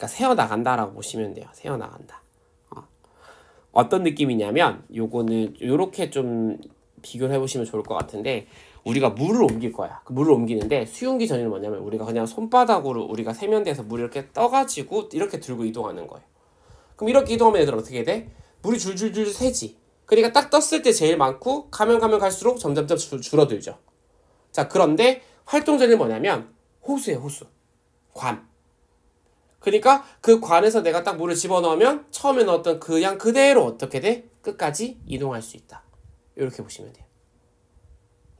Speaker 1: 새어나간다라고 보시면 돼요. 새어나간다. 어떤 느낌이냐면 요거는 요렇게 좀 비교를 해보시면 좋을 것 같은데 우리가 물을 옮길 거야. 그 물을 옮기는데 수용기 전이는 뭐냐면 우리가 그냥 손바닥으로 우리가 세면대에서 물을 이렇게 떠가지고 이렇게 들고 이동하는 거예요. 그럼 이렇게 이동하면 얘들 어떻게 돼? 물이 줄줄줄 새지. 그러니까 딱 떴을 때 제일 많고 가면 갈수록 점점점 줄어들죠. 자, 그런데 활동 전이는 뭐냐면 호수예요. 호수. 관. 그러니까 그 관에서 내가 딱 물을 집어넣으면 처음에 넣었던 그 양 그대로 어떻게 돼? 끝까지 이동할 수 있다. 이렇게 보시면 돼요.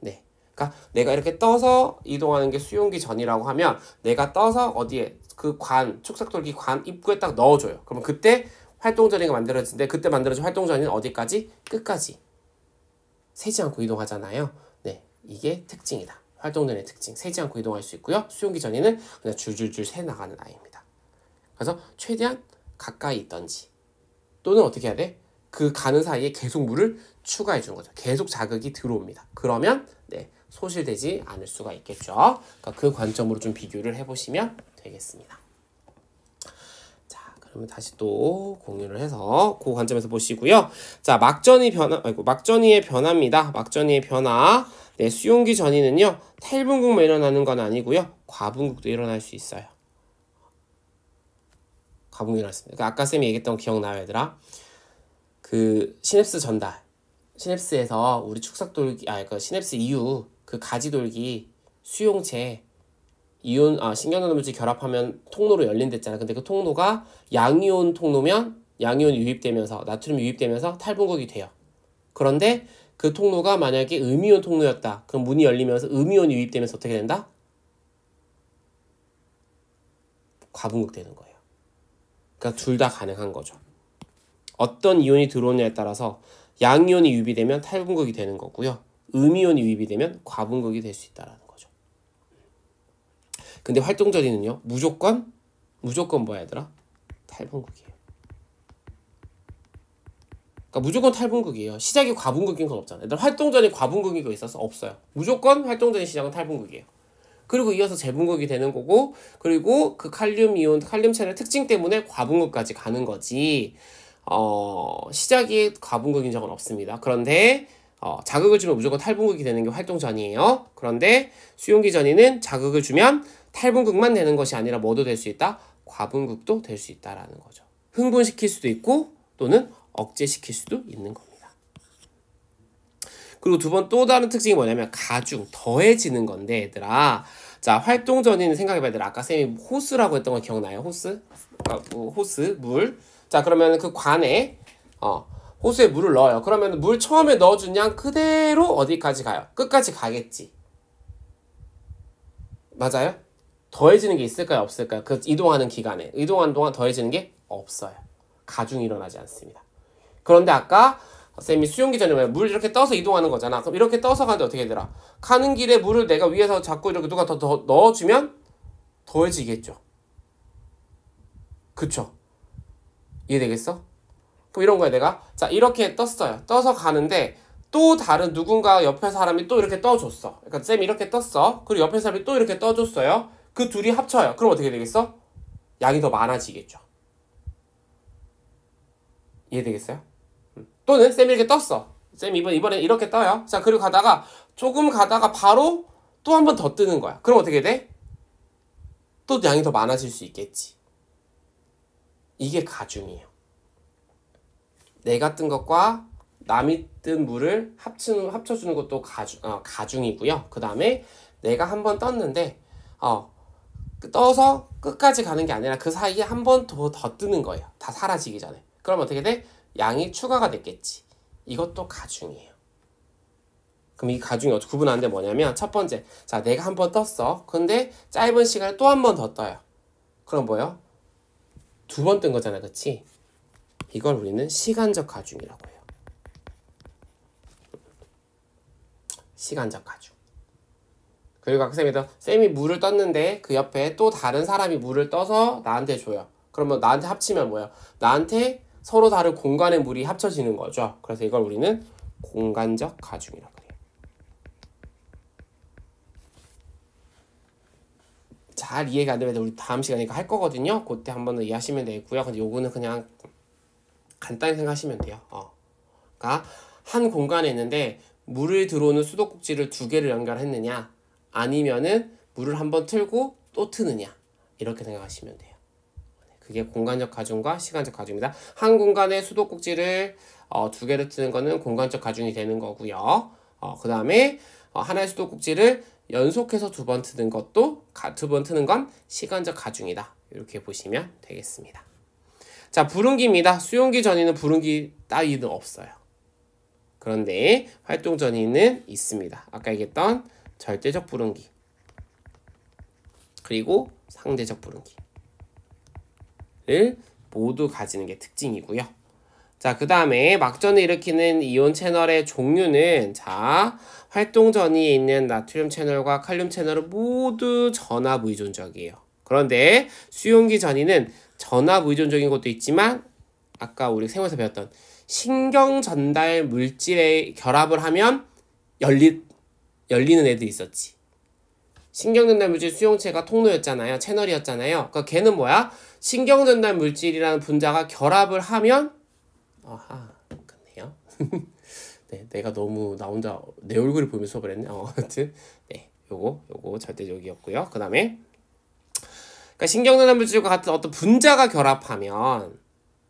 Speaker 1: 네. 그러니까 내가 이렇게 떠서 이동하는 게 수용기 전이라고 하면 내가 떠서 어디에 그 관, 축삭돌기 관 입구에 딱 넣어줘요. 그러면 그때 활동전이가 만들어지는데 그때 만들어진 활동전이는 어디까지? 끝까지 새지 않고 이동하잖아요. 네. 이게 특징이다. 활동전의 특징. 새지 않고 이동할 수 있고요. 수용기 전이는 그냥 줄줄줄 새 나가는 아이입니다. 그래서 최대한 가까이 있던지 또는 어떻게 해야 돼? 그 가는 사이에 계속 물을 추가해 주는 거죠. 계속 자극이 들어옵니다. 그러면 네, 소실되지 않을 수가 있겠죠. 그러니까 그 관점으로 좀 비교를 해보시면 되겠습니다. 자, 그러면 다시 또 공유를 해서 그 관점에서 보시고요. 자, 막전이의 변화입니다. 막전이의 변화. 네, 수용기 전이는요, 탈분국만 일어나는 건 아니고요, 과분국도 일어날 수 있어요. 과분국이 일어났습니다. 그러니까 아까 쌤이 얘기했던 거 기억나요, 얘들아? 그 시냅스 전달, 시냅스에서 우리 축삭돌기, 그 시냅스 이후 그 가지돌기 수용체 이온 신경전달물질 결합하면 통로로 열린댔잖아. 근데 그 통로가 양이온 통로면 양이온이 유입되면서 나트륨이 유입되면서 탈분국이 돼요. 그런데 그 통로가 만약에 음이온 통로였다. 그럼 문이 열리면서 음이온이 유입되면서 어떻게 된다? 과분국 되는 거예요. 그러니까 둘 다 가능한 거죠. 어떤 이온이 들어오냐에 따라서 양이온이 유입이 되면 탈분국이 되는 거고요. 음이온이 유입이 되면 과분국이 될 수 있다는 거죠. 근데 활동전이는요. 무조건 뭐야 얘들아? 탈분국이에요. 그러니까 무조건 탈분국이에요. 시작이 과분국인 건 없잖아요. 얘들 활동전이 과분국인 거 있어서 없어요. 무조건 활동전의 시작은 탈분국이에요. 그리고 이어서 재분국이 되는 거고, 그리고 그 칼륨 이온, 칼륨 체의 특징 때문에 과분국까지 가는 거지. 시작이 과분국인 적은 없습니다. 그런데 자극을 주면 무조건 탈분국이 되는 게 활동전이에요. 그런데 수용기 전이는 자극을 주면 탈분국만 되는 것이 아니라 뭐도 될 수 있다? 과분국도 될 수 있다라는 거죠. 흥분시킬 수도 있고 또는 억제시킬 수도 있는 겁니다. 그리고 두 번 또 다른 특징이 뭐냐면 가중, 더해지는 건데 얘들아. 자, 활동전이는 생각해봐야 돼. 아까 쌤이 호스라고 했던 거 기억나요? 호스? 호스, 물. 자, 그러면 그 관에 호수에 물을 넣어요. 그러면 물 처음에 넣어준 양 그대로 어디까지 가요? 끝까지 가겠지. 맞아요? 더해지는 게 있을까요? 없을까요? 그 이동하는 기간에. 이동하는 동안 더해지는 게 없어요. 가중이 일어나지 않습니다. 그런데 아까 쌤이 수용기 전에 물 이렇게 떠서 이동하는 거잖아. 그럼 이렇게 떠서 가는데 어떻게 되더라? 가는 길에 물을 내가 위에서 자꾸 이렇게 누가 더 넣어주면 더해지겠죠. 그쵸? 이해되겠어? 그럼 이런 거야 내가. 자, 이렇게 떴어요. 떠서 가는데 또 다른 누군가 옆에 사람이 또 이렇게 떠줬어. 그러니까 쌤이 이렇게 떴어. 그리고 옆에 사람이 또 이렇게 떠줬어요. 그 둘이 합쳐요. 그럼 어떻게 되겠어? 양이 더 많아지겠죠. 이해되겠어요? 또는 쌤이 이렇게 떴어. 쌤이 이번에 이렇게 떠요. 자, 그리고 조금 가다가 바로 또 한 번 더 뜨는 거야. 그럼 어떻게 돼? 또 양이 더 많아질 수 있겠지. 이게 가중이에요. 내가 뜬 것과 남이 뜬 물을 합쳐주는 것도 가중이고요. 그 다음에 내가 한 번 떴는데 떠서 끝까지 가는 게 아니라 그 사이에 한 번 더 뜨는 거예요. 다 사라지기 전에. 그럼 어떻게 돼? 양이 추가가 됐겠지. 이것도 가중이에요. 그럼 이 가중이 어떻게 구분하는데 뭐냐면 첫 번째, 자 내가 한 번 떴어. 근데 짧은 시간에 또 한 번 더 떠요. 그럼 뭐예요? 두 번 뜬 거잖아, 그치? 이걸 우리는 시간적 가중이라고 해요. 시간적 가중. 그리고 아까 쌤이 물을 떴는데 그 옆에 또 다른 사람이 물을 떠서 나한테 줘요. 그러면 나한테 합치면 뭐예요? 나한테 서로 다른 공간의 물이 합쳐지는 거죠. 그래서 이걸 우리는 공간적 가중이라고 해요. 잘 이해가 안 되면 우리 다음 시간에 할 거거든요. 그때 한번 이해하시면 되고요. 근데 요거는 그냥 간단히 생각하시면 돼요. 그러니까 한 공간에 있는데 물을 들어오는 수도꼭지를 두 개를 연결했느냐, 아니면은 물을 한번 틀고 또 트느냐, 이렇게 생각하시면 돼요. 그게 공간적 가중과 시간적 가중입니다. 한 공간에 수도꼭지를 두 개를 트는 거는 공간적 가중이 되는 거고요. 그 다음에 하나의 수도꼭지를 연속해서 두 번 트는 것도 두 번 트는 건 시간적 가중이다. 이렇게 보시면 되겠습니다. 자, 부릉기입니다. 수용기 전이는 부릉기 따위는 없어요. 그런데 활동 전이는 있습니다. 아까 얘기했던 절대적 부릉기 그리고 상대적 부릉기를 모두 가지는 게 특징이고요. 자, 그 다음에 막전을 일으키는 이온 채널의 종류는, 자, 활동 전이에 있는 나트륨 채널과 칼륨 채널은 모두 전압 의존적이에요. 그런데 수용기 전이는 전압 의존적인 것도 있지만 아까 우리 생활에서 배웠던 신경 전달 물질에 결합을 하면 열리는 애들이 있었지. 신경 전달 물질 수용체가 통로였잖아요. 채널이었잖아요. 그러니까 걔는 뭐야? 신경 전달 물질이라는 분자가 결합을 하면 그렇네요. 네, 내가 너무 나 혼자 내 얼굴을 보면서 수업을 했네. 하여튼 네, 요거 절대적이었고요. 그 다음에 그러니까 신경전달 물질과 같은 어떤 분자가 결합하면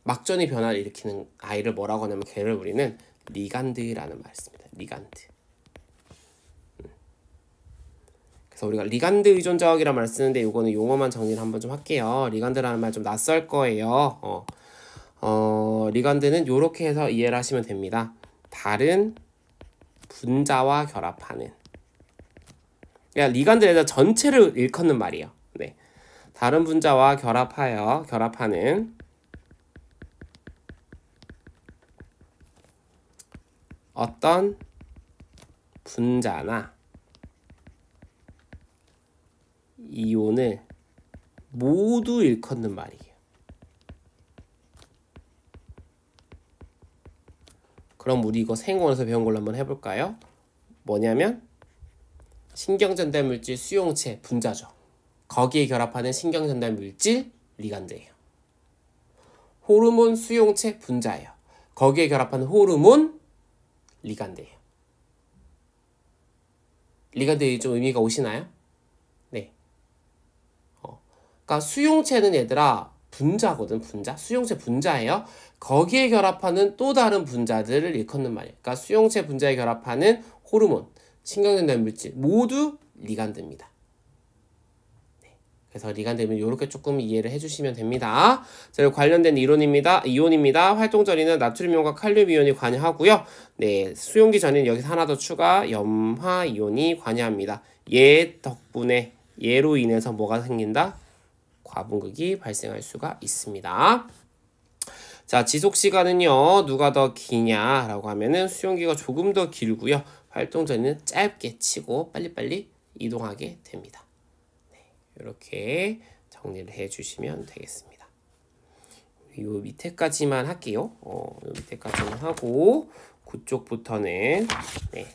Speaker 1: 막전이 변화를 일으키는 아이를 뭐라고 하냐면 걔를 우리는 리간드라는 말을 씁니다. 리간드. 그래서 우리가 리간드 의존적이라는 말을 쓰는데 요거는 용어만 정리를 한번 좀 할게요. 리간드라는 말 좀 낯설 거예요. 리간드는 요렇게 해서 이해를 하시면 됩니다. 다른 분자와 결합하는. 그러니까 리간드에다 전체를 일컫는 말이에요. 네. 다른 분자와 결합하는 어떤 분자나 이온을 모두 일컫는 말이에요. 그럼 우리 이거 생원에서 배운 걸로 한번 해볼까요? 뭐냐면 신경전달 물질 수용체 분자죠. 거기에 결합하는 신경전달 물질 리간드예요. 호르몬 수용체 분자예요. 거기에 결합하는 호르몬 리간드예요. 리간드에 좀 의미가 오시나요? 네. 그러니까 수용체는 얘들아 분자거든. 분자. 수용체 분자예요. 거기에 결합하는 또 다른 분자들을 일컫는 말이에요. 그러니까 수용체 분자에 결합하는 호르몬, 신경전달 물질 모두 리간드입니다. 네. 그래서 리간드면 이렇게 조금 이해를 해주시면 됩니다. 자, 관련된 이온입니다. 활동 전이는 나트륨이온과 칼륨 이온이 관여하고요. 네, 수용기 전이는 여기서 하나 더 추가 염화 이온이 관여합니다. 얘로 인해서 뭐가 생긴다? 과분극이 발생할 수가 있습니다. 자, 지속시간은요, 누가 더 기냐라고 하면은 수용기가 조금 더 길고요. 활동 전이는 짧게 치고 빨리빨리 이동하게 됩니다. 네, 이렇게 정리를 해주시면 되겠습니다. 요 밑에까지만 할게요. 요 밑에까지만 하고 9쪽부터는 네,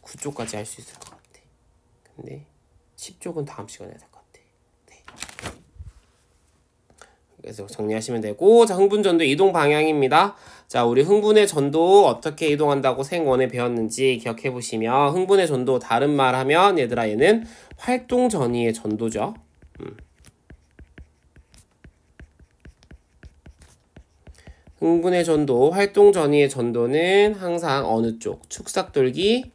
Speaker 1: 9쪽까지 할 수 있을 것 같아. 근데 10쪽은 다음 시간에 해야 될 것 같아. 그래서 정리하시면 되고, 자, 흥분전도 이동 방향입니다. 자, 우리 흥분의 전도 어떻게 이동한다고 생원에 배웠는지 기억해 보시면, 흥분의 전도 다른 말 하면 얘들아 얘는 활동 전이의 전도죠. 흥분의 전도, 활동 전이의 전도는 항상 어느 쪽? 축삭돌기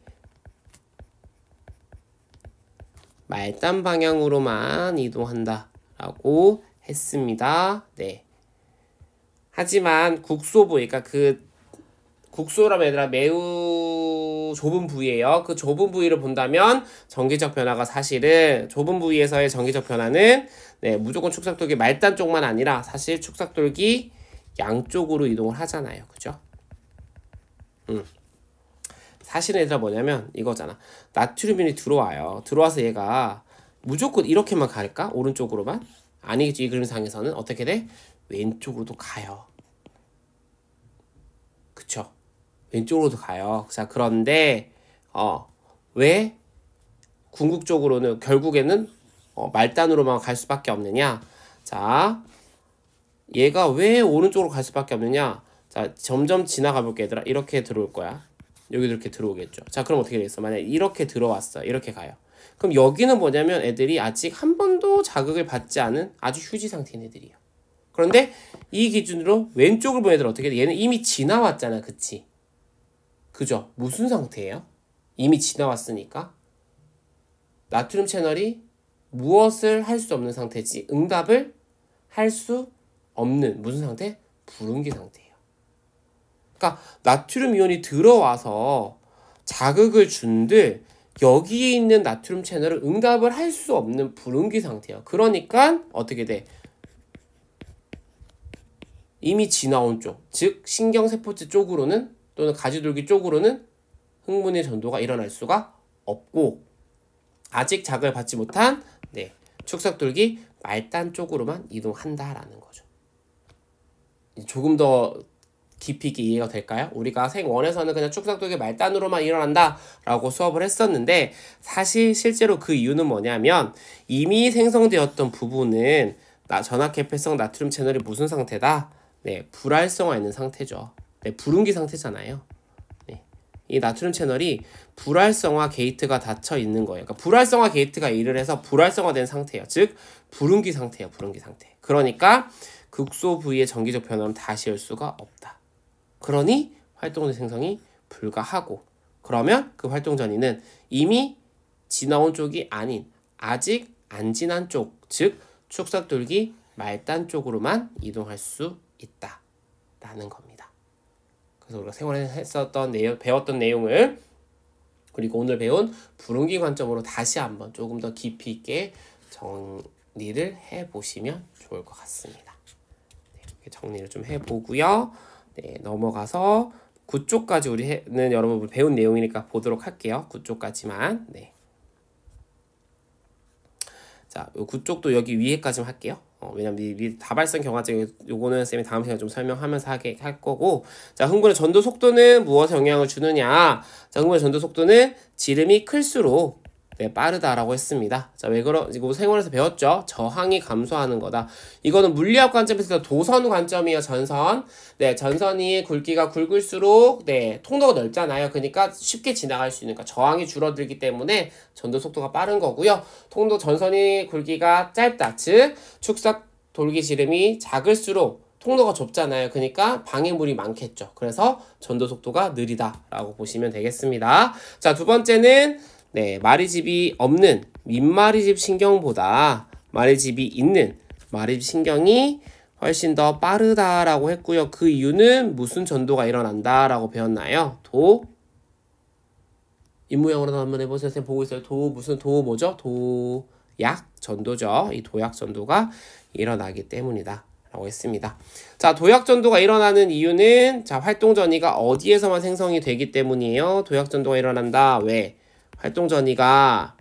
Speaker 1: 말단 방향으로만 이동한다 라고 했습니다. 네. 하지만 국소부, 그러니까 그 국소라면 얘들아 매우 아주 좁은 부위예요. 그 좁은 부위를 본다면 전기적 변화가 사실은 좁은 부위에서의 전기적 변화는 네, 무조건 축삭돌기 말단 쪽만 아니라 사실 축삭돌기 양쪽으로 이동을 하잖아요. 그죠? 사실은 얘들아 뭐냐면 이거잖아. 나트륨이 들어와요. 들어와서 얘가 무조건 이렇게만 갈까? 오른쪽으로만? 아니겠지. 이 그림상에서는 어떻게 돼? 왼쪽으로도 가요. 그쵸? 왼쪽으로도 가요. 자, 그런데 왜 궁극적으로는 결국에는 말단으로만 갈 수밖에 없느냐? 자, 얘가 왜 오른쪽으로 갈 수밖에 없느냐? 자, 점점 지나가 볼게 얘들아. 이렇게 들어올 거야. 여기도 이렇게 들어오겠죠. 자, 그럼 어떻게 되겠어? 만약에 이렇게 들어왔어. 이렇게 가요. 그럼 여기는 뭐냐면 애들이 아직 한 번도 자극을 받지 않은 아주 휴지 상태인 애들이에요. 그런데 이 기준으로 왼쪽을 본 애들 어떻게 돼? 얘는 이미 지나왔잖아. 그치? 그죠? 무슨 상태예요? 이미 지나왔으니까 나트륨 채널이 무엇을 할 수 없는 상태지? 응답을 할 수 없는 무슨 상태? 불응기 상태예요. 그러니까 나트륨 이온이 들어와서 자극을 준들 여기에 있는 나트륨 채널을 응답을 할 수 없는 불응기 상태예요. 그러니까 어떻게 돼? 이미 지나온 쪽, 즉 신경세포체 쪽으로는 또는 가지돌기 쪽으로는 흥분의 전도가 일어날 수가 없고 아직 자극을 받지 못한 축삭돌기 말단 쪽으로만 이동한다라는 거죠. 조금 더 깊이 있게 이해가 될까요? 우리가 생1에서는 그냥 축삭돌기 말단으로만 일어난다 라고 수업을 했었는데 사실 실제로 그 이유는 뭐냐면 이미 생성되었던 부분은 전압개폐성 나트륨 채널이 무슨 상태다? 네, 불활성화 있는 상태죠. 네, 불응기 상태잖아요. 네, 이 나트륨 채널이 불활성화 게이트가 닫혀 있는 거예요. 그러니까 불활성화 게이트가 일을 해서 불활성화된 상태예요. 즉 불응기 상태예요. 불응기 상태. 그러니까 극소 부위의 전기적 변화는 다시 열 수가 없다. 그러니 활동전 생성이 불가하고 그러면 그 활동전이는 이미 지나온 쪽이 아닌 아직 안 지난 쪽, 즉 축삭돌기 말단 쪽으로만 이동할 수 있다라는 겁니다. 그래서 우리가 생활에 배웠던 내용을 그리고 오늘 배운 불응기 관점으로 다시 한번 조금 더 깊이 있게 정리를 해보시면 좋을 것 같습니다. 이렇게 정리를 좀 해보고요. 넘어가서 9쪽까지 우리는 여러분 배운 내용이니까 보도록 할게요. 9쪽까지만. 자, 9쪽도 여기 위에까지만 할게요. 왜냐면 다발성 경화증 요거는 쌤이 다음 시간에 좀 설명하면서 할 거고 자, 흥분의 전도 속도는 무엇에 영향을 주느냐 자, 흥분의 전도 속도는 지름이 클수록 빠르다라고 했습니다. 자, 왜 이거 생활에서 배웠죠? 저항이 감소하는 거다. 이거는 물리학 관점에서 도선 관점이에요. 전선. 전선이 굵기가 굵을수록 통로가 넓잖아요. 그러니까 쉽게 지나갈 수 있는 그러니까 저항이 줄어들기 때문에 전도 속도가 빠른 거고요. 전선이 굵기가 짧다. 즉 축삭 돌기 지름이 작을수록 통로가 좁잖아요. 그러니까 방해물이 많겠죠. 그래서 전도 속도가 느리다라고 보시면 되겠습니다. 자, 두 번째는 마리집이 없는 민마리집 신경보다 마리집이 있는 마리집 신경이 훨씬 더 빠르다라고 했고요. 그 이유는 무슨 전도가 일어난다라고 배웠나요? 입모양으로 한번 해보세요. 선생님 보고 있어요. 도 뭐죠? 도약 전도죠. 이 도약 전도가 일어나기 때문이다. 라고 했습니다. 자, 도약 전도가 일어나는 이유는 활동 전이가 어디에서만 생성이 되기 때문이에요. 도약 전도가 일어난다. 왜? 활동 전이가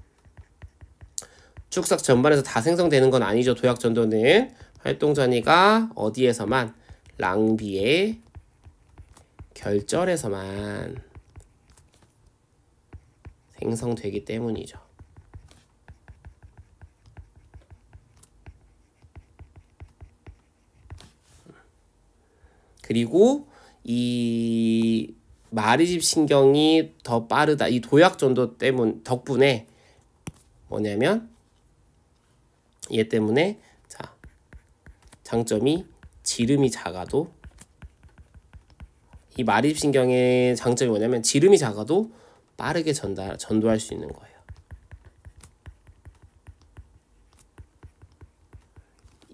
Speaker 1: 축삭 전반에서 다 생성되는 건 아니죠. 도약 전도는 활동 전이가 어디에서만 랑비의 결절에서만 생성되기 때문이죠. 그리고 이 마리집 신경이 더 빠르다. 이 도약 전도 덕분에 뭐냐면 얘 때문에 장점이 지름이 작아도 이 마리집 신경의 장점이 뭐냐면 지름이 작아도 빠르게 전도할 수 있는 거예요.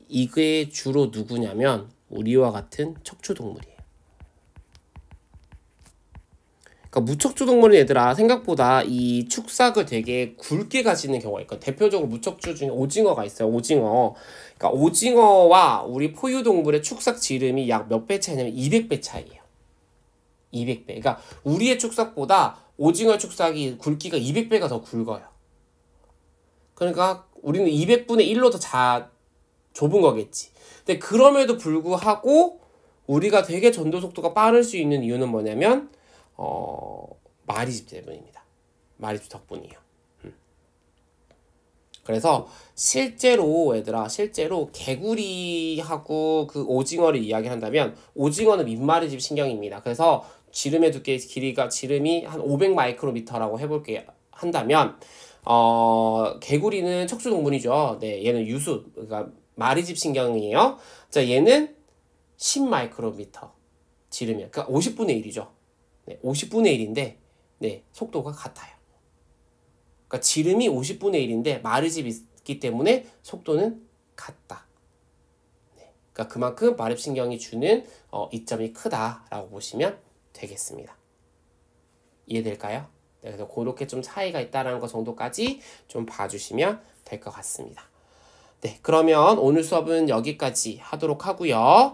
Speaker 1: 이게 주로 누구냐면 우리와 같은 척추동물이에요. 그러니까 무척추 동물은 얘들아 생각보다 이 축삭을 되게 굵게 가지는 경우가 있거든. 대표적으로 무척추 중에 오징어가 있어요. 오징어. 그러니까 오징어와 우리 포유동물의 축삭 지름이 약 몇 배 차이냐면 200배 차이예요. 200배. 그러니까 우리의 축삭보다 오징어 축삭이 굵기가 200배가 더 굵어요. 그러니까 우리는 200분의 1로 더 좁은 거겠지. 근데 그럼에도 불구하고 우리가 되게 전도 속도가 빠를 수 있는 이유는 뭐냐면 마리집 때문입니다. 마리집 덕분이에요. 그래서 실제로 얘들아 실제로 개구리하고 그 오징어를 이야기한다면 오징어는 밑마리집 신경입니다. 그래서 지름의 두께 지름이 한 500 마이크로미터라고 해볼게 한다면 개구리는 척추 동물이죠. 네, 얘는 유수 그러니까 마리집 신경이에요. 자, 얘는 10 마이크로미터 지름이야. 그러니까 50분의 1이죠. 네, 50분의 1인데 네, 속도가 같아요. 그러니까 지름이 50분의 1인데 마리집이 있기 때문에 속도는 같다. 네, 그러니까 그만큼 마립신경이 주는 이점이 크다라고 보시면 되겠습니다. 이해될까요? 네, 그래서 그렇게 좀 차이가 있다는 것 정도까지 좀 봐주시면 될 것 같습니다. 네, 그러면 오늘 수업은 여기까지 하도록 하고요.